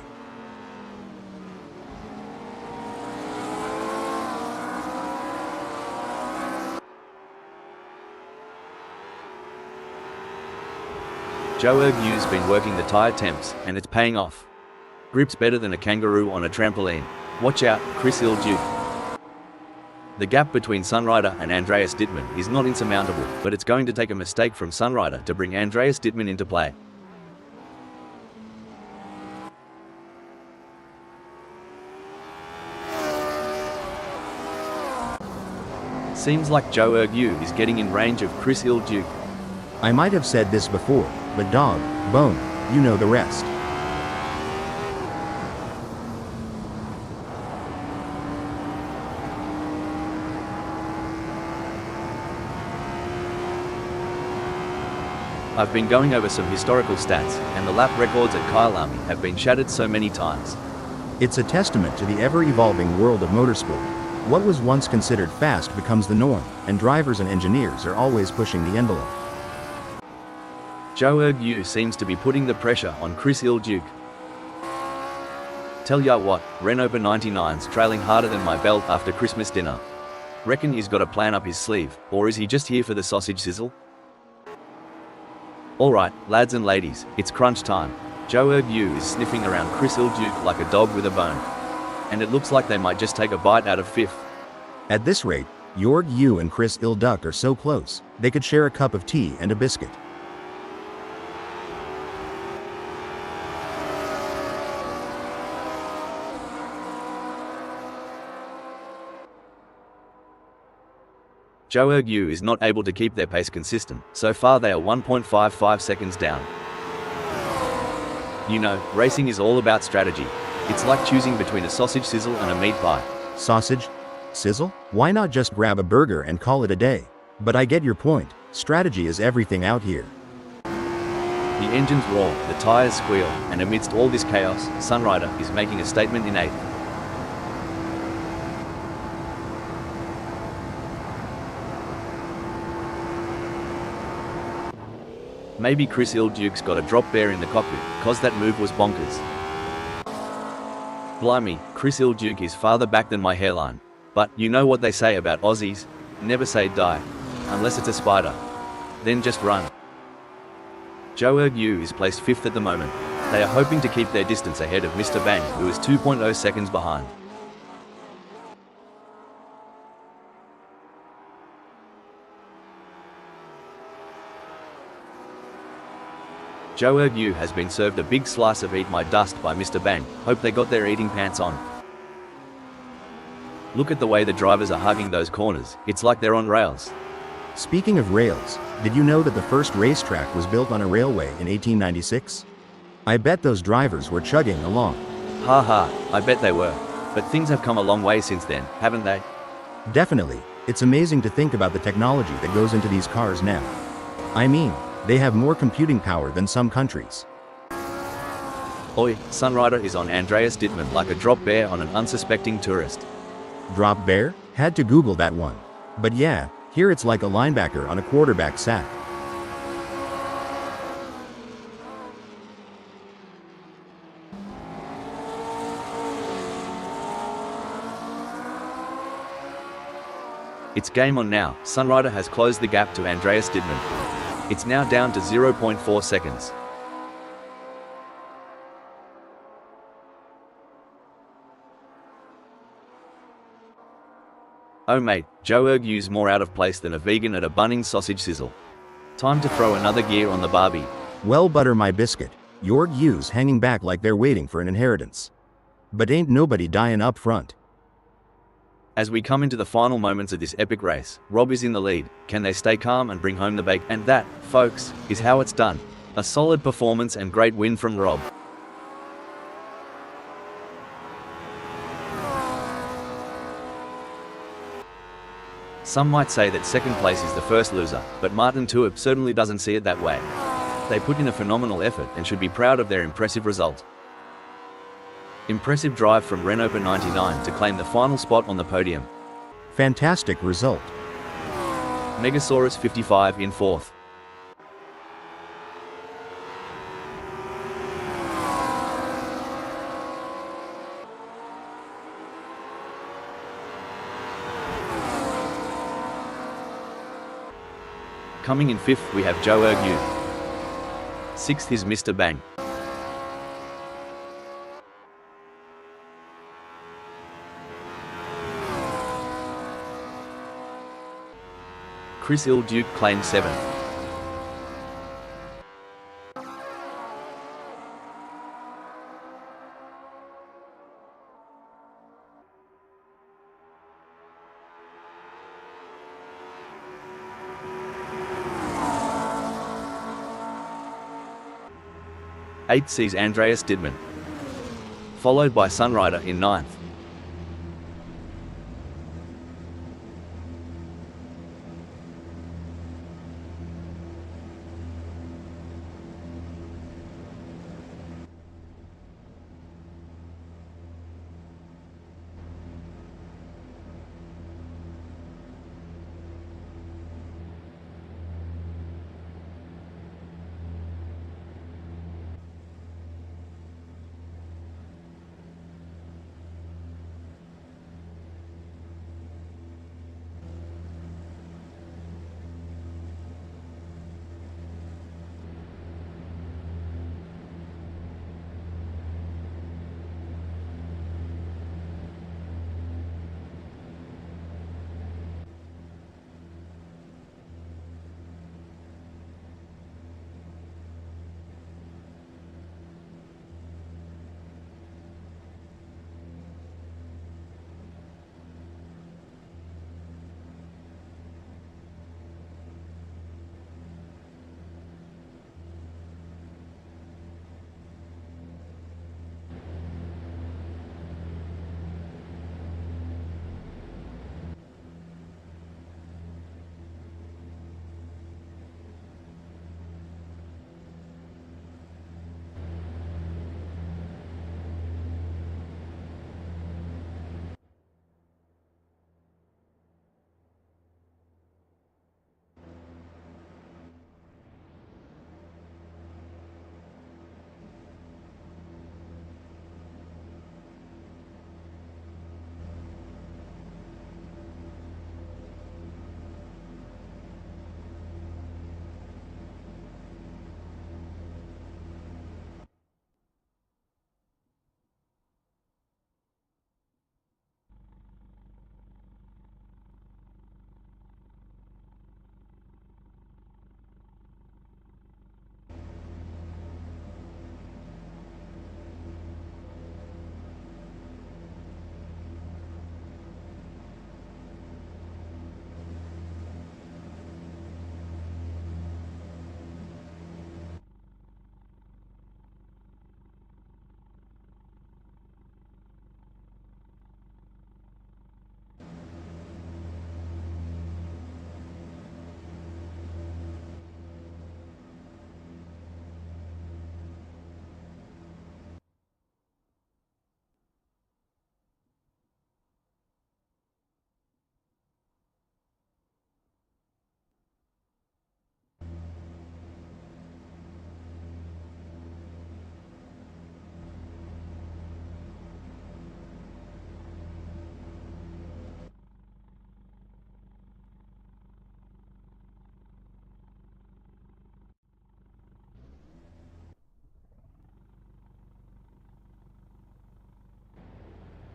Joe Yu's been working the tyre temps, and it's paying off. Grip's better than a kangaroo on a trampoline. Watch out, Chris Duke. The gap between Sunrider and Andreas Dittmann is not insurmountable, but it's going to take a mistake from Sunrider to bring Andreas Dittmann into play. Seems like Joe Yu is getting in range of Chris Duke. I might have said this before, but dog, bone, you know the rest. I've been going over some historical stats, and the lap records at Kyalami have been shattered so many times. It's a testament to the ever-evolving world of motorsport. What was once considered fast becomes the norm, and drivers and engineers are always pushing the envelope. Joe Yu seems to be putting the pressure on Chris Duke. Tell ya what, Renault 99's trailing harder than my belt after Christmas dinner. Reckon he's got a plan up his sleeve, or is he just here for the sausage sizzle? Alright, lads and ladies, it's crunch time. Joe Yu is sniffing around Chris Duke like a dog with a bone. And it looks like they might just take a bite out of 5th. At this rate, Yu and Chris Duke are so close, they could share a cup of tea and a biscuit. Joe Yu is not able to keep their pace consistent. So far they are 1.55 seconds down. You know, racing is all about strategy. It's like choosing between a sausage sizzle and a meat pie. Sausage? Sizzle? Why not just grab a burger and call it a day? But I get your point. Strategy is everything out here. The engines roar, the tires squeal, and amidst all this chaos, Sunrider is making a statement in 8th. Maybe Chris Ilduke's got a drop bear in the cockpit, cause that move was bonkers. Blimey, Chris Ilduke is farther back than my hairline. But, you know what they say about Aussies? Never say die. Unless it's a spider. Then just run. Joe Ergu is placed 5th at the moment. They are hoping to keep their distance ahead of Mr. Bang, who is 2.0 seconds behind. Joe Ergu has been served a big slice of eat my dust by Mr. Bang. Hope they got their eating pants on. Look at the way the drivers are hugging those corners, it's like they're on rails. Speaking of rails, did you know that the first racetrack was built on a railway in 1896? I bet those drivers were chugging along. Haha, I bet they were. But things have come a long way since then, haven't they? Definitely. It's amazing to think about the technology that goes into these cars now. I mean, they have more computing power than some countries. Oi, Sunrider is on Andreas Dittmann like a drop bear on an unsuspecting tourist. Drop bear? Had to Google that one. But yeah, here it's like a linebacker on a quarterback sack. It's game on now. Sunrider has closed the gap to Andreas Dittmann. It's now down to 0.4 seconds. Oh mate, Joe Ergu's more out of place than a vegan at a Bunnings sausage sizzle. Time to throw another gear on the Barbie. Well, butter my biscuit. Yorgu's hanging back like they're waiting for an inheritance. But ain't nobody dying up front. As we come into the final moments of this epic race, Rob is in the lead. Can they stay calm and bring home the bake? And that, folks, is how it's done. A solid performance and great win from Rob. Some might say that second place is the first loser, but Martin Tuip certainly doesn't see it that way. They put in a phenomenal effort and should be proud of their impressive result. Impressive drive from Renault 99 to claim the final spot on the podium. Fantastic result. Megasaurus 55 in 4th. Coming in 5th we have Joe Ergu. 6th is Mr. Bang. Chris Ilduke claimed 7th. Eighth sees Andreas Dittmann, followed by Sunrider in 9th.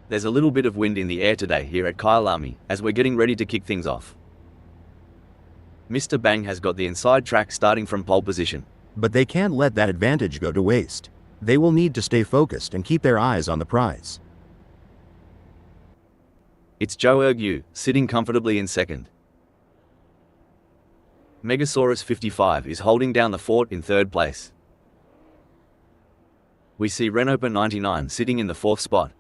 There's a little bit of wind in the air today here at Kyalami, as we're getting ready to kick things off. Mr. Bang has got the inside track starting from pole position. But they can't let that advantage go to waste. They will need to stay focused and keep their eyes on the prize. It's Joe Yu, sitting comfortably in second. Megasaurus 55 is holding down the fort in third place. We see Renopa 99 sitting in the fourth spot.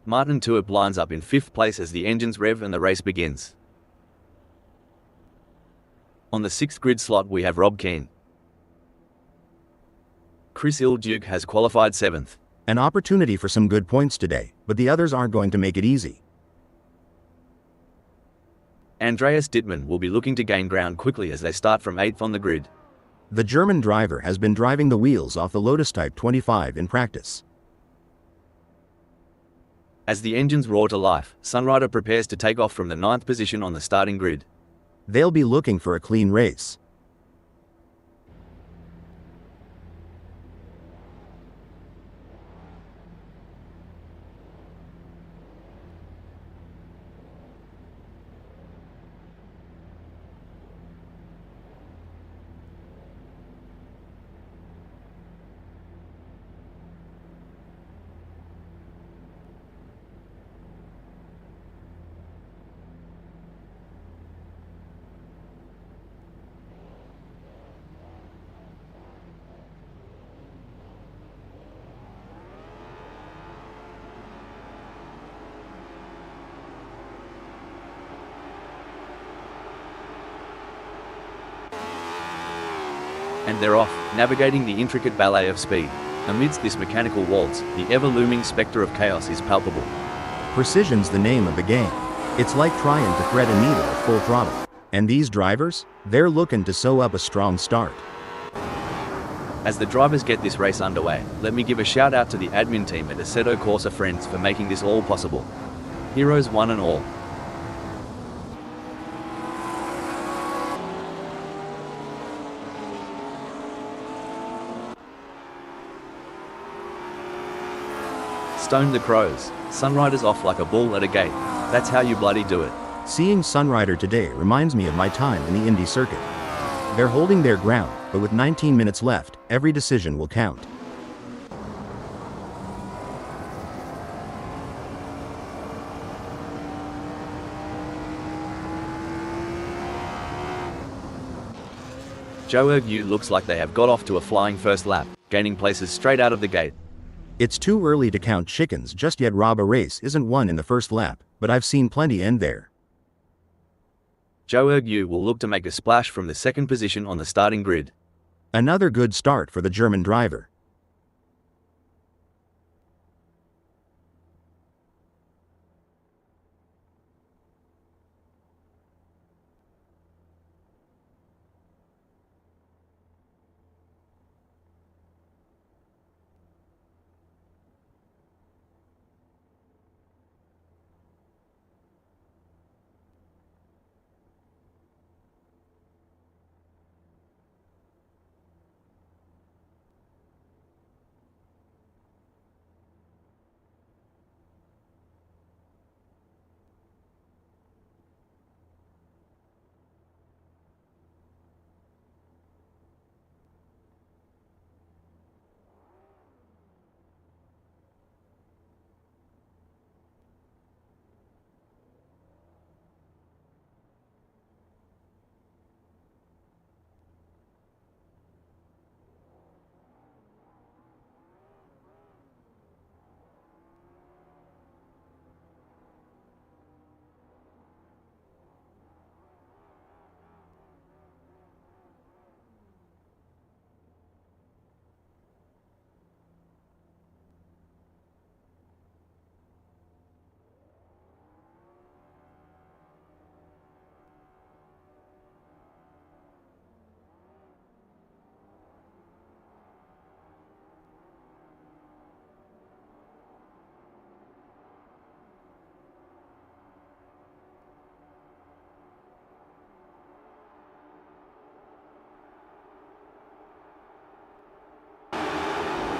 Martin Tuip lines up in fifth place as the engines rev and the race begins. On the sixth grid slot we have Rob Keane. Chris Ilduke has qualified seventh. An opportunity for some good points today, but the others aren't going to make it easy. Andreas Dittmann will be looking to gain ground quickly as they start from 8th on the grid. The German driver has been driving the wheels off the Lotus Type 25 in practice. As the engines roar to life, Sunrider prepares to take off from the 9th position on the starting grid. They'll be looking for a clean race. And they're off, navigating the intricate ballet of speed. Amidst this mechanical waltz, the ever-looming spectre of chaos is palpable. Precision's the name of the game. It's like trying to thread a needle at full throttle. And these drivers? They're looking to sew up a strong start. As the drivers get this race underway, let me give a shout out to the admin team at Assetto Corsa Friends for making this all possible. Heroes one and all. Stone the crows. Sunrider's off like a bull at a gate. That's how you bloody do it. Seeing Sunrider today reminds me of my time in the Indy circuit. They're holding their ground, but with 19 minutes left, every decision will count. Joe Yu looks like they have got off to a flying first lap, gaining places straight out of the gate. It's too early to count chickens just yet. Rob, a race isn't won in the first lap, but I've seen plenty end there. Joe Yu will look to make a splash from the second position on the starting grid. Another good start for the German driver.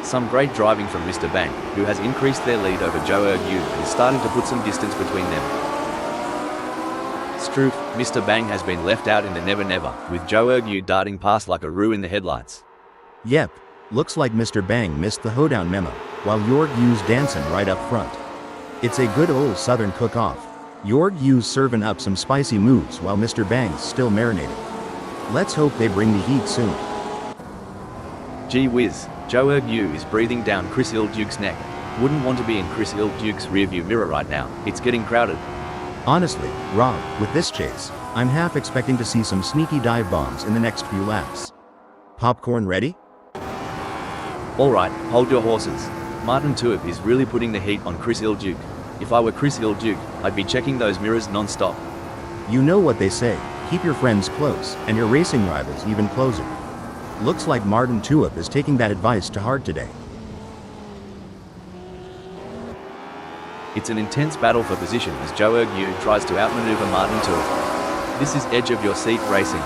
Some great driving from Mr. Bang, who has increased their lead over Zhou Ergu and is starting to put some distance between them. Struth, Mr. Bang has been left out in the Never Never, with Zhou Ergu darting past like a roux in the headlights. Yep, looks like Mr. Bang missed the hoedown memo, while Yorg Yu's dancing right up front. It's a good old southern cook-off. Yorg Yu's serving up some spicy moves while Mr. Bang's still marinating. Let's hope they bring the heat soon. Gee whiz, Zhou Ergu is breathing down Chris Il-Duke's neck. Wouldn't want to be in Chris Il-Duke's rearview mirror right now, it's getting crowded. Honestly, Rob, with this chase, I'm half expecting to see some sneaky dive bombs in the next few laps. Popcorn ready? Alright, hold your horses. Martin Tuip is really putting the heat on Chris Il-Duke. If I were Chris Il-Duke, I'd be checking those mirrors non-stop. You know what they say, keep your friends close, and your racing rivals even closer. Looks like Martin Tuip is taking that advice to heart today. It's an intense battle for position as Zhou Ergu tries to outmaneuver Martin Tuip. This is edge of your seat racing.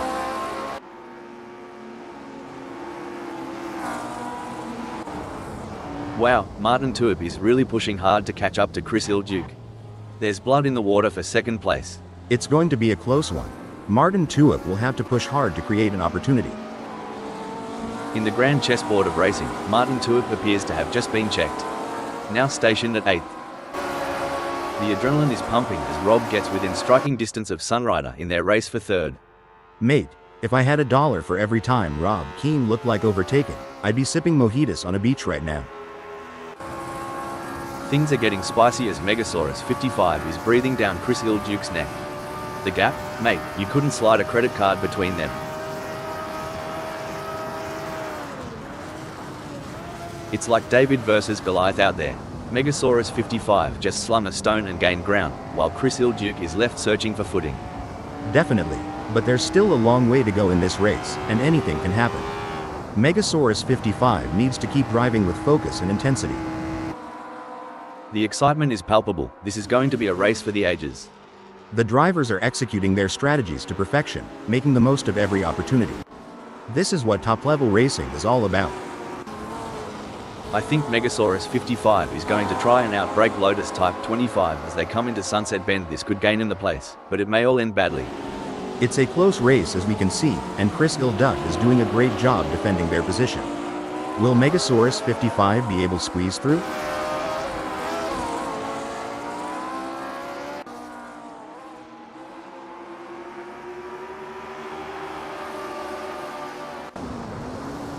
Wow, Martin Tuip is really pushing hard to catch up to Chris Il-Duke. There's blood in the water for second place. It's going to be a close one. Martin Tuip will have to push hard to create an opportunity. In the grand chessboard of racing, Martin Tuip appears to have just been checked. Now stationed at 8th. The adrenaline is pumping as Rob gets within striking distance of Sunrider in their race for 3rd. Mate, if I had $1 for every time Rob Keane looked like overtaken, I'd be sipping mojitos on a beach right now. Things are getting spicy as Megasaurus 55 is breathing down Chris Il-Duke's neck. The gap? Mate, you couldn't slide a credit card between them. It's like David versus Goliath out there. Megasaurus 55 just slung a stone and gained ground, while Chris Il-Duke is left searching for footing. Definitely, but there's still a long way to go in this race, and anything can happen. Megasaurus 55 needs to keep driving with focus and intensity. The excitement is palpable. This is going to be a race for the ages. The drivers are executing their strategies to perfection, making the most of every opportunity. This is what top-level racing is all about. I think Megasaurus 55 is going to try and outbrake Lotus Type 25 as they come into Sunset Bend. This could gain him the place, but it may all end badly. It's a close race as we can see, and Chris Il-Duke is doing a great job defending their position. Will Megasaurus 55 be able to squeeze through?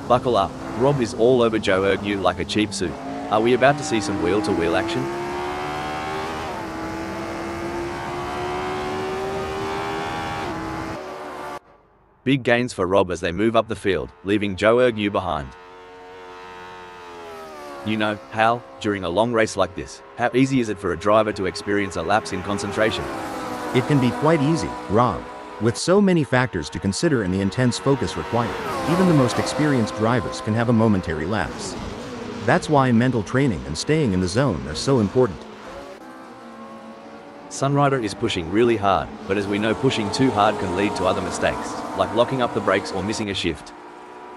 Buckle up, Rob is all over Zhou Ergu like a cheap suit. Are we about to see some wheel-to-wheel action? Big gains for Rob as they move up the field, leaving Zhou Ergu behind. You know, Hal, during a long race like this, how easy is it for a driver to experience a lapse in concentration? It can be quite easy, Rob. With so many factors to consider and the intense focus required, even the most experienced drivers can have a momentary lapse. That's why mental training and staying in the zone are so important. Sunrider is pushing really hard, but as we know, pushing too hard can lead to other mistakes, like locking up the brakes or missing a shift.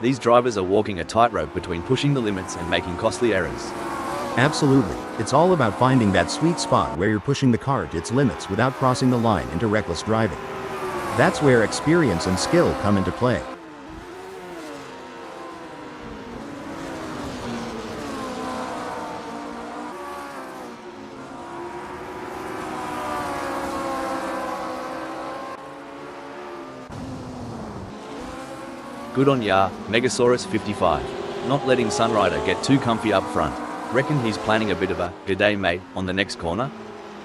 These drivers are walking a tightrope between pushing the limits and making costly errors. Absolutely, it's all about finding that sweet spot where you're pushing the car to its limits without crossing the line into reckless driving. That's where experience and skill come into play. Good on ya, Megasaurus 55. Not letting Sunrider get too comfy up front. Reckon he's planning a bit of a "g'day mate" on the next corner?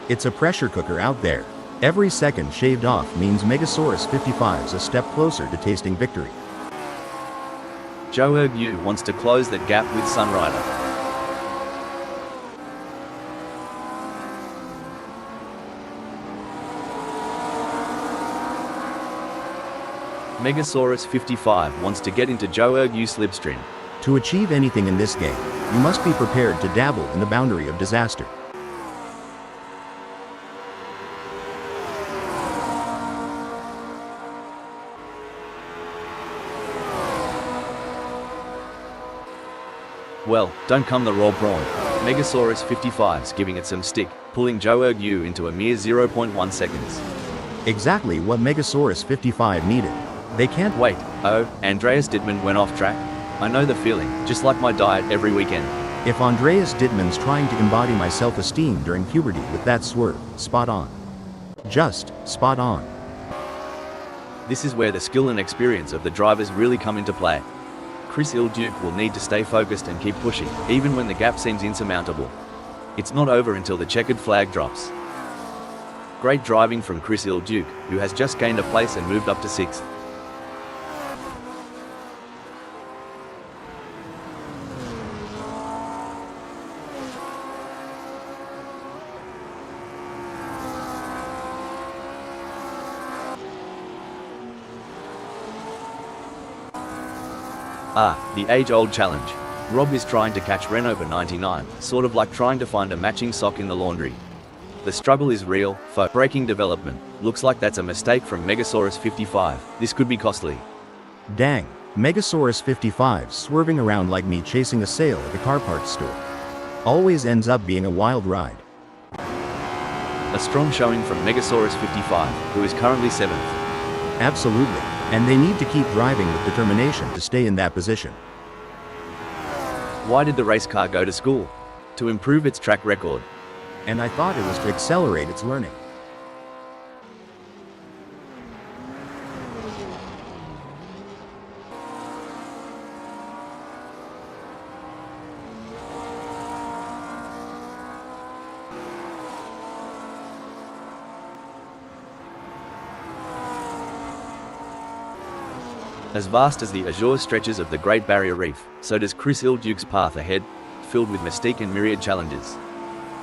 It's a pressure cooker out there. Every second shaved off means Megasaurus 55's a step closer to tasting victory. Zhou Ergu wants to close that gap with Sunrider. Megasaurus 55 wants to get into Zhou Ergu's slipstream. To achieve anything in this game, you must be prepared to dabble in the boundary of disaster. Well, don't come the raw prawn. Megasaurus 55's giving it some stick, pulling Joe Yu into a mere 0.1 seconds. Exactly what Megasaurus 55 needed. They can't Wait, oh, Andreas Dittmann went off track? I know the feeling, just like my diet every weekend. If Andreas Dittmann's trying to embody my self-esteem during puberty with that swerve, spot on. Just spot on. This is where the skill and experience of the drivers really come into play. Chris Ilduke will need to stay focused and keep pushing, even when the gap seems insurmountable. It's not over until the checkered flag drops. Great driving from Chris Ilduke, who has just gained a place and moved up to 6th. The age-old challenge. Rob is trying to catch Renault 99, sort of like trying to find a matching sock in the laundry. The struggle is real, for braking development. Looks like that's a mistake from Megasaurus 55. This could be costly. Dang, Megasaurus 55 swerving around like me chasing a sale at the car parts store. Always ends up being a wild ride. A strong showing from Megasaurus 55, who is currently 7th. Absolutely. And they need to keep driving with determination to stay in that position. Why did the race car go to school? To improve its track record. And I thought it was to accelerate its learning. As vast as the azure stretches of the Great Barrier Reef, so does Chris Ilduke's path ahead, filled with mystique and myriad challenges.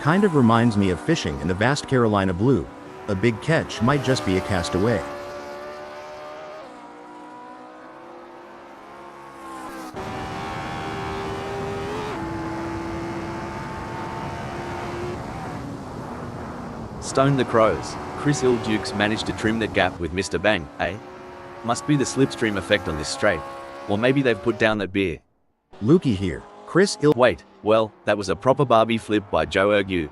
Kind of reminds me of fishing in the vast Carolina blue. A big catch might just be a castaway. Stone the crows. Chris Ilduke's managed to trim that gap with Mr. Bang, eh? Must be the slipstream effect on this straight. Or maybe they've put down that beer. Lukey here. Wait, well, that was a proper Barbie flip by Joe Yu.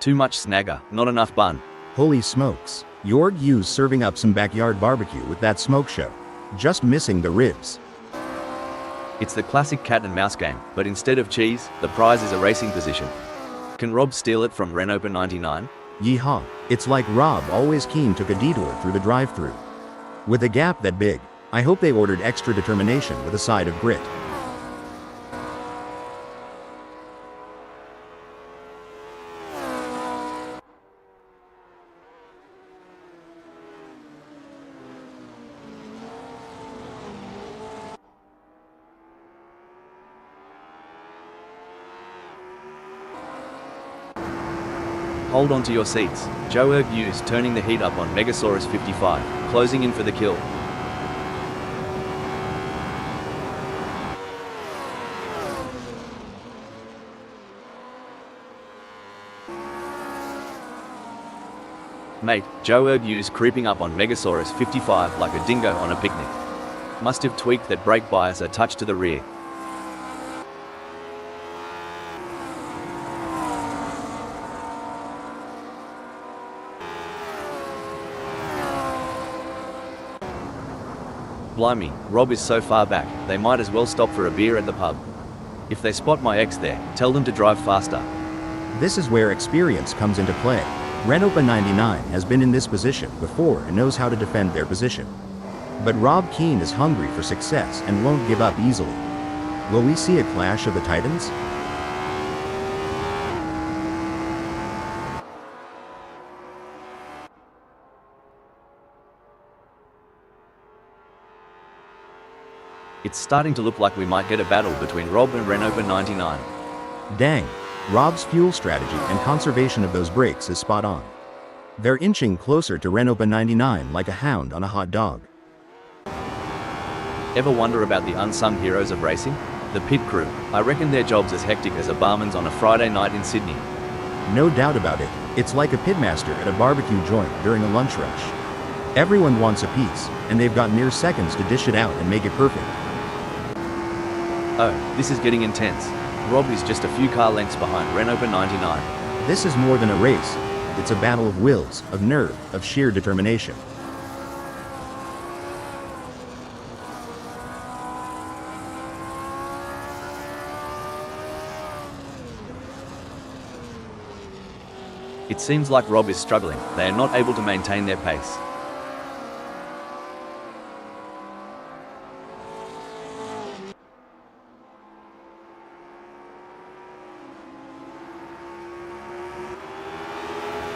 Too much snagger, not enough bun. Holy smokes. Jorg Yu's serving up some backyard barbecue with that smoke show. Just missing the ribs. It's the classic cat and mouse game, but instead of cheese, the prize is a racing position. Can Rob steal it from Renault 99? Yeehaw. It's like Rob always keen took a detour through the drive-thru. With a gap that big, I hope they ordered extra determination with a side of grit. Hold on to your seats. Joe Yu's turning the heat up on Megasaurus 55, closing in for the kill. Mate, Joe Yu's creeping up on Megasaurus 55 like a dingo on a picnic. Must have tweaked that brake bias a touch to the rear. Blimey, Rob is so far back, they might as well stop for a beer at the pub. If they spot my ex there, tell them to drive faster. This is where experience comes into play. Renault 99 has been in this position before and knows how to defend their position. But Rob Keane is hungry for success and won't give up easily. Will we see a clash of the titans? It's starting to look like we might get a battle between Rob and Renault 99. Dang, Rob's fuel strategy and conservation of those brakes is spot on. They're inching closer to Renault 99 like a hound on a hot dog. Ever wonder about the unsung heroes of racing? The pit crew. I reckon their job's as hectic as a barman's on a Friday night in Sydney. No doubt about it, it's like a pitmaster at a barbecue joint during a lunch rush. Everyone wants a piece, and they've got mere seconds to dish it out and make it perfect. Oh, this is getting intense. Rob is just a few car lengths behind Renault 99. This is more than a race. It's a battle of wills, of nerve, of sheer determination. It seems like Rob is struggling. They are not able to maintain their pace.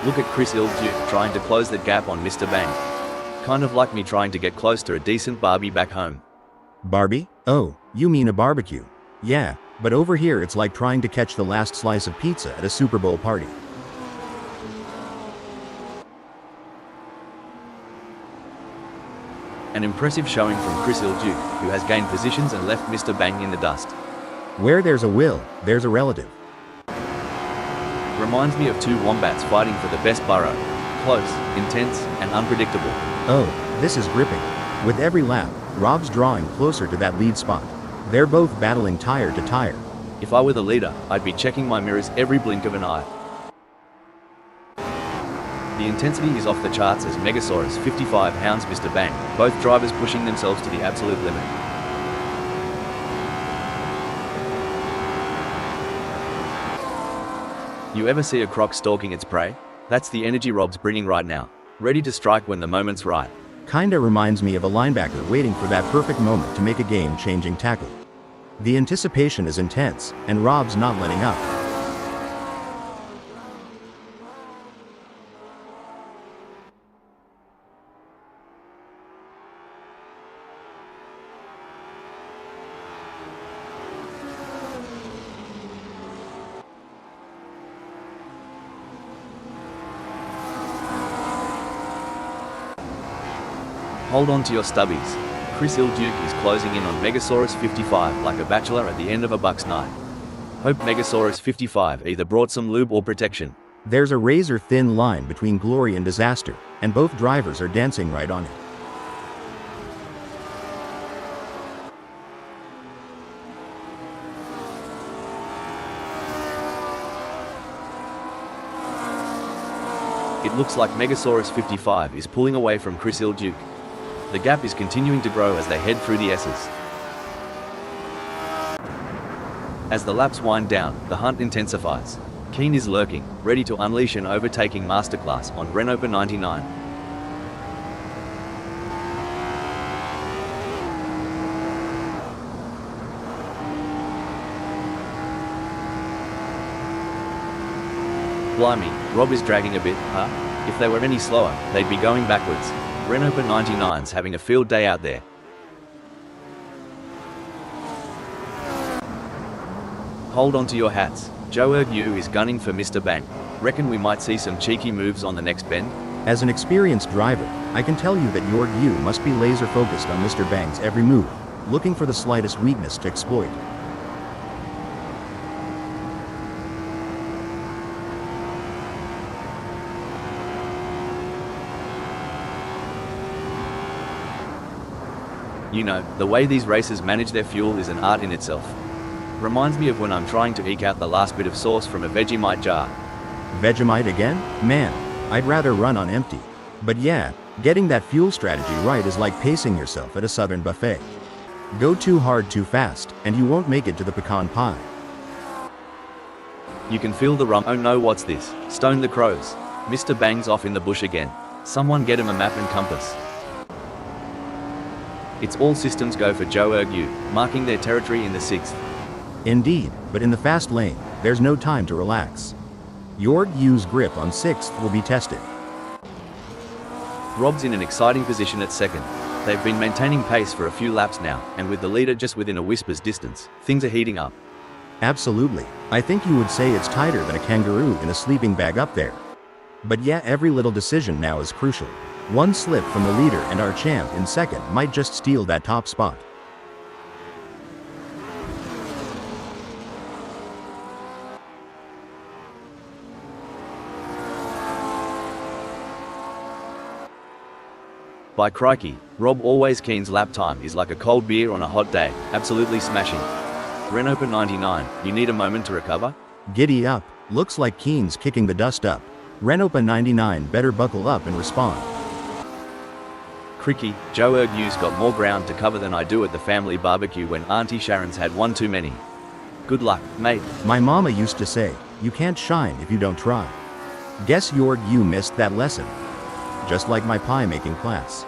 Look at Chris Ilduke trying to close the gap on Mr. Bang. Kind of like me trying to get close to a decent Barbie back home. Barbie? Oh, you mean a barbecue. Yeah, but over here it's like trying to catch the last slice of pizza at a Super Bowl party. An impressive showing from Chris Ilduke, who has gained positions and left Mr. Bang in the dust. Where there's a will, there's a relative. Reminds me of two wombats fighting for the best burrow. Close, intense, and unpredictable. Oh, this is gripping. With every lap, Rob's drawing closer to that lead spot. They're both battling tire to tire. If I were the leader, I'd be checking my mirrors every blink of an eye. The intensity is off the charts as Megasaurus 55 hounds Mr. Bang, both drivers pushing themselves to the absolute limit. You ever see a croc stalking its prey? That's the energy Rob's bringing right now, ready to strike when the moment's right. Kinda reminds me of a linebacker waiting for that perfect moment to make a game-changing tackle. The anticipation is intense, and Rob's not letting up. Hold on to your stubbies. Chris Ilduke is closing in on Megasaurus 55 like a bachelor at the end of a buck's night. Hope Megasaurus 55 either brought some lube or protection. There's a razor-thin line between glory and disaster, and both drivers are dancing right on it. It looks like Megasaurus 55 is pulling away from Chris Ilduke. The gap is continuing to grow as they head through the S's. As the laps wind down, the hunt intensifies. Keen is lurking, ready to unleash an overtaking masterclass on Renault 99. Blimey, Rob is dragging a bit, huh? If they were any slower, they'd be going backwards. Renault 99's having a field day out there. Hold on to your hats. Joe Ergu is gunning for Mr. Bang. Reckon we might see some cheeky moves on the next bend? As an experienced driver, I can tell you that York must be laser focused on Mr. Bang's every move, looking for the slightest weakness to exploit. You know, the way these racers manage their fuel is an art in itself. Reminds me of when I'm trying to eke out the last bit of sauce from a Vegemite jar. Vegemite again? Man, I'd rather run on empty. But yeah, getting that fuel strategy right is like pacing yourself at a southern buffet. Go too hard too fast, and you won't make it to the pecan pie. You can feel the rum. Oh no, what's this? Stone the crows. Mr. Bang's off in the bush again. Someone get him a map and compass. It's all systems go for Joe Ergu, marking their territory in the 6th. Indeed, but in the fast lane, there's no time to relax. Yorgu's grip on 6th will be tested. Rob's in an exciting position at 2nd. They've been maintaining pace for a few laps now, and with the leader just within a whisper's distance, things are heating up. Absolutely. I think you would say it's tighter than a kangaroo in a sleeping bag up there. But yeah, every little decision now is crucial. One slip from the leader and our champ in 2nd might just steal that top spot. By crikey, Rob always Keen's lap time is like a cold beer on a hot day, absolutely smashing. Renault 99, you need a moment to recover? Giddy up, looks like Keen's kicking the dust up. Renault 99 better buckle up and respond. Cricky, Joe Ergu's got more ground to cover than I do at the family barbecue when Auntie Sharon's had one too many. Good luck, mate. My mama used to say, you can't shine if you don't try. Guess you missed that lesson. Just like my pie making class.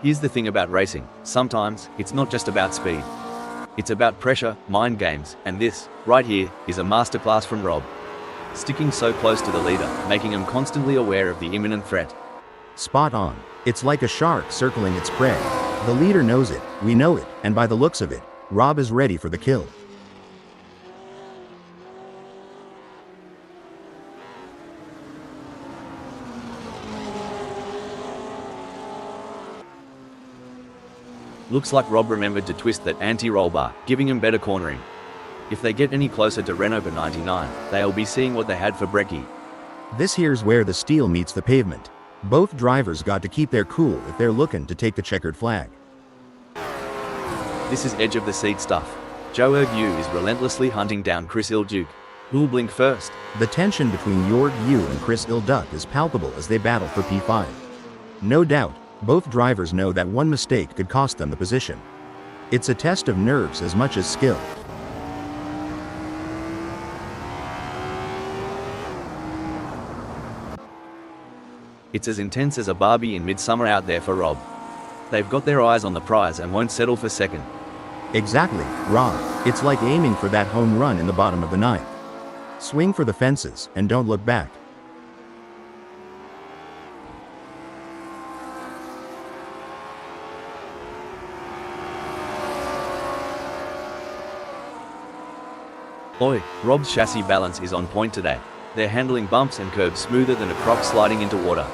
Here's the thing about racing, sometimes, it's not just about speed. It's about pressure, mind games, and this, right here, is a masterclass from Rob. Sticking so close to the leader, making him constantly aware of the imminent threat. Spot on. It's like a shark circling its prey. The leader knows it, we know it, and by the looks of it, Rob is ready for the kill. Looks like Rob remembered to twist that anti-roll bar, giving him better cornering. If they get any closer to Renault 99, they'll be seeing what they had for brekkie. This here's where the steel meets the pavement. Both drivers got to keep their cool if they're looking to take the checkered flag. This is edge of the seat stuff. Joe Ergu is relentlessly hunting down Chris Ilduke. Who'll blink first? The tension between Yu and Chris Ilduke is palpable as they battle for P5. No doubt, both drivers know that one mistake could cost them the position. It's a test of nerves as much as skill. It's as intense as a Barbie in midsummer out there for Rob. They've got their eyes on the prize and won't settle for second. Exactly, Rob. It's like aiming for that home run in the bottom of the ninth. Swing for the fences and don't look back. Oi, Rob's chassis balance is on point today. They're handling bumps and curbs smoother than a croc sliding into water.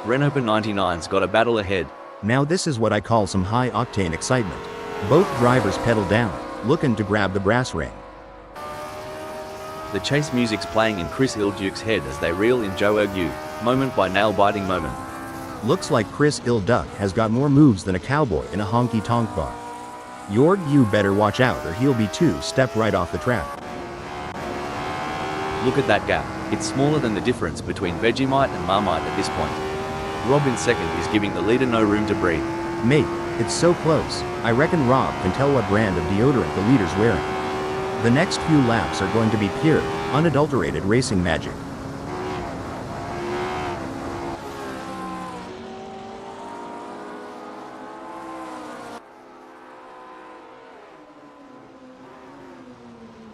Renault 99's got a battle ahead. Now this is what I call some high-octane excitement. Both drivers pedal down, looking to grab the brass ring. The chase music's playing in Chris Ilduke's head as they reel in Joe Ergu, moment by nail-biting moment. Looks like Chris Ilduke has got more moves than a cowboy in a honky-tonk bar. You better watch out or he'll be two-step right off the track. Look at that gap. It's smaller than the difference between Vegemite and Marmite at this point. Rob in second is giving the leader no room to breathe. Mate, it's so close. I reckon Rob can tell what brand of deodorant the leader's wearing. The next few laps are going to be pure, unadulterated racing magic.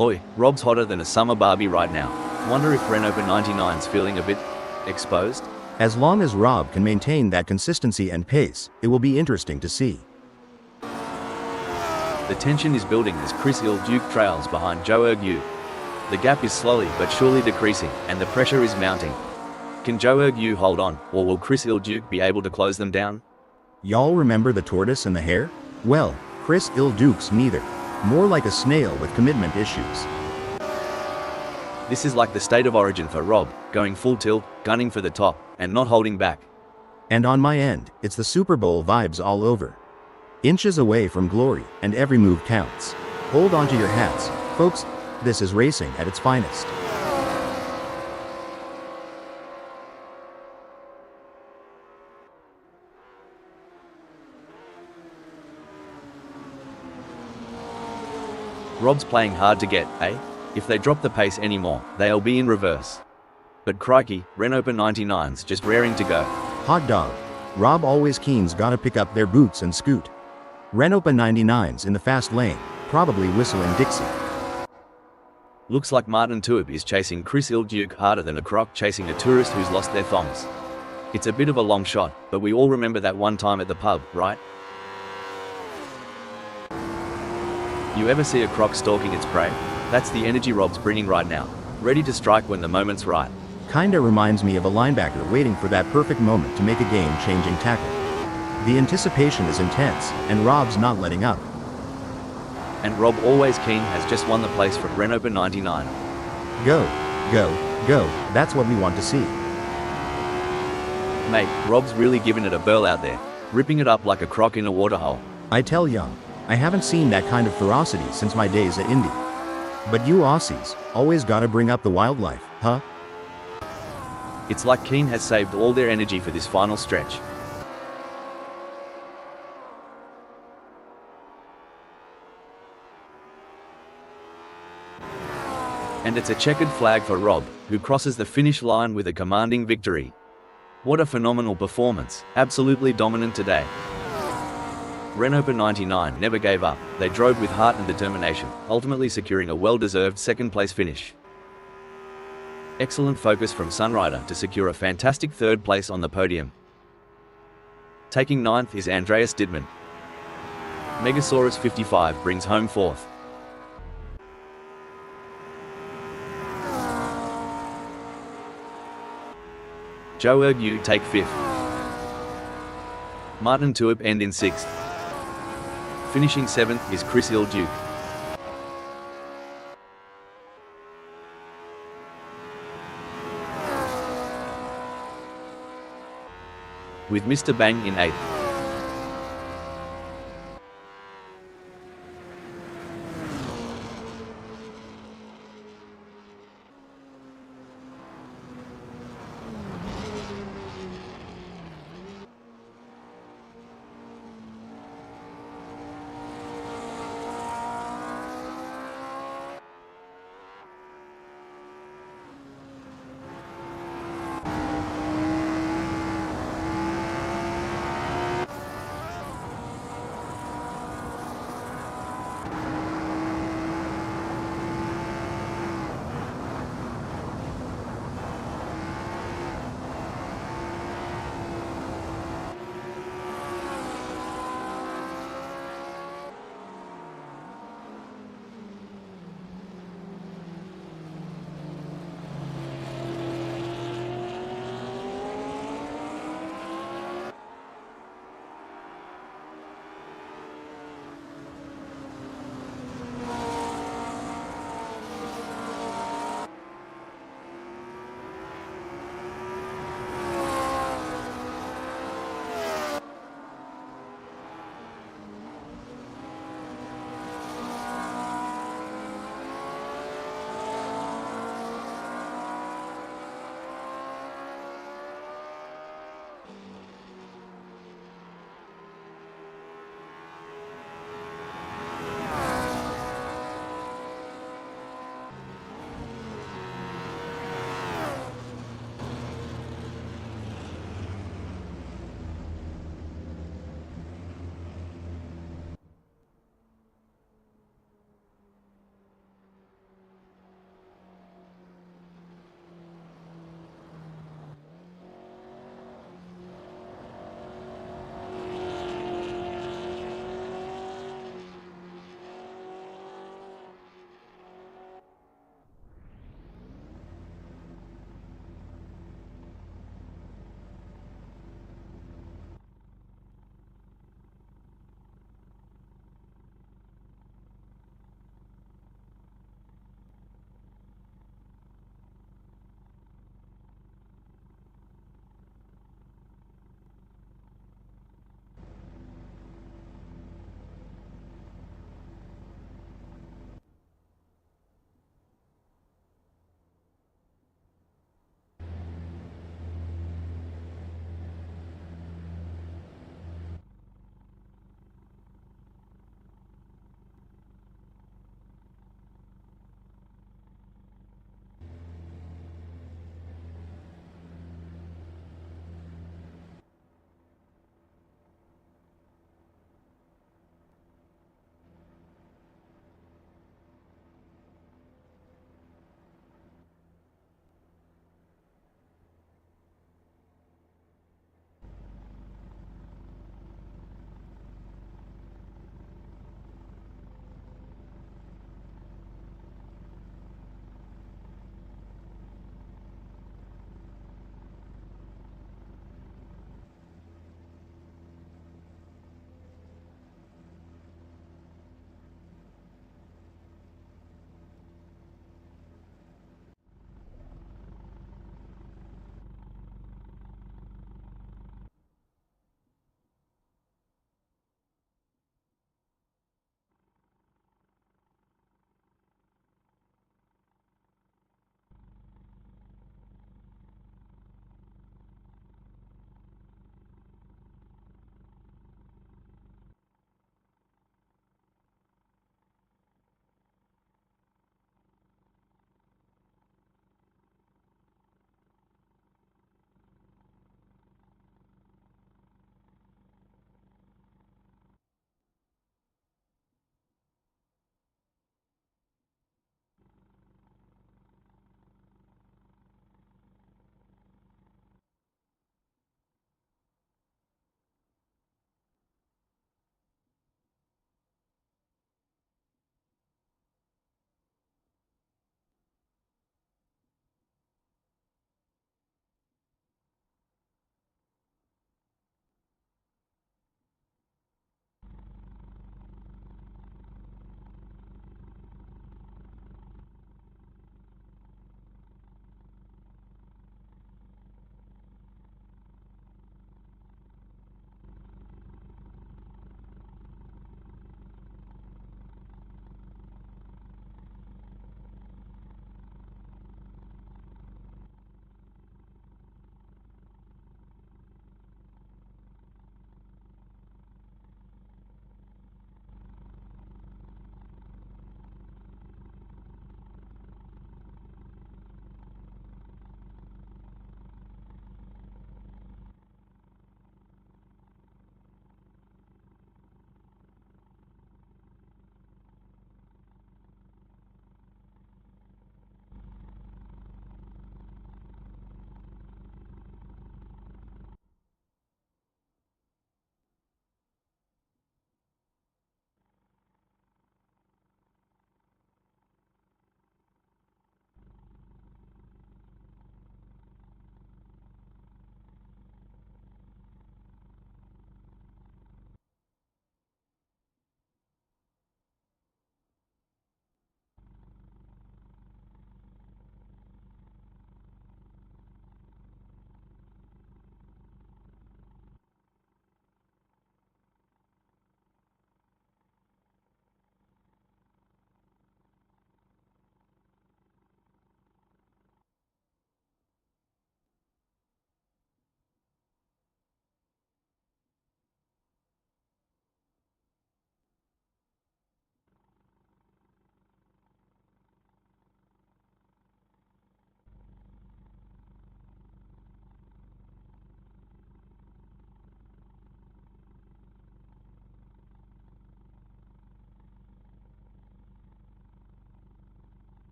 Oi, Rob's hotter than a summer Barbie right now. Wonder if Renault 99's feeling a bit exposed? As long as Rob can maintain that consistency and pace, it will be interesting to see. The tension is building as Chris Ilduke trails behind Joe Ergu. The gap is slowly but surely decreasing, and the pressure is mounting. Can Joe Ergu hold on, or will Chris Ilduke be able to close them down? Y'all remember the tortoise and the hare? Well, Chris Ilduke's neither. More like a snail with commitment issues. This is like the state of origin for Rob, going full tilt, gunning for the top, and not holding back. And on my end, it's the Super Bowl vibes all over. Inches away from glory, and every move counts. Hold on to your hats, folks. This is racing at its finest. Rob's playing hard to get, eh? If they drop the pace anymore, they'll be in reverse. But crikey, Renault 99's just raring to go. Hot dog. Rob always keen's gotta pick up their boots and scoot. Renault 99's in the fast lane, probably whistling Dixie. Looks like Martin Tuib is chasing Chris Ilduke harder than a croc chasing a tourist who's lost their thongs. It's a bit of a long shot, but we all remember that one time at the pub, right? You ever see a croc stalking its prey? That's the energy Rob's bringing right now, ready to strike when the moment's right. Kinda reminds me of a linebacker waiting for that perfect moment to make a game-changing tackle. The anticipation is intense, and Rob's not letting up. And Rob always keen has just won the place from Renault 99. Go, go, go, that's what we want to see. Mate, Rob's really giving it a burl out there, ripping it up like a croc in a waterhole. I tell ya, I haven't seen that kind of ferocity since my days at Indy. But you Aussies, always gotta bring up the wildlife, huh? It's like Keane has saved all their energy for this final stretch. And it's a checkered flag for Rob, who crosses the finish line with a commanding victory. What a phenomenal performance, absolutely dominant today. Renault 99 never gave up, they drove with heart and determination, ultimately securing a well-deserved second-place finish. Excellent focus from Sunrider to secure a fantastic third place on the podium. Taking ninth is Andreas Dittmann. Megasaurus 55 brings home fourth. Joe Ergu take fifth. Martin Tuip end in sixth. Finishing seventh is Chris Ilduke. With Mr. Bang in eighth.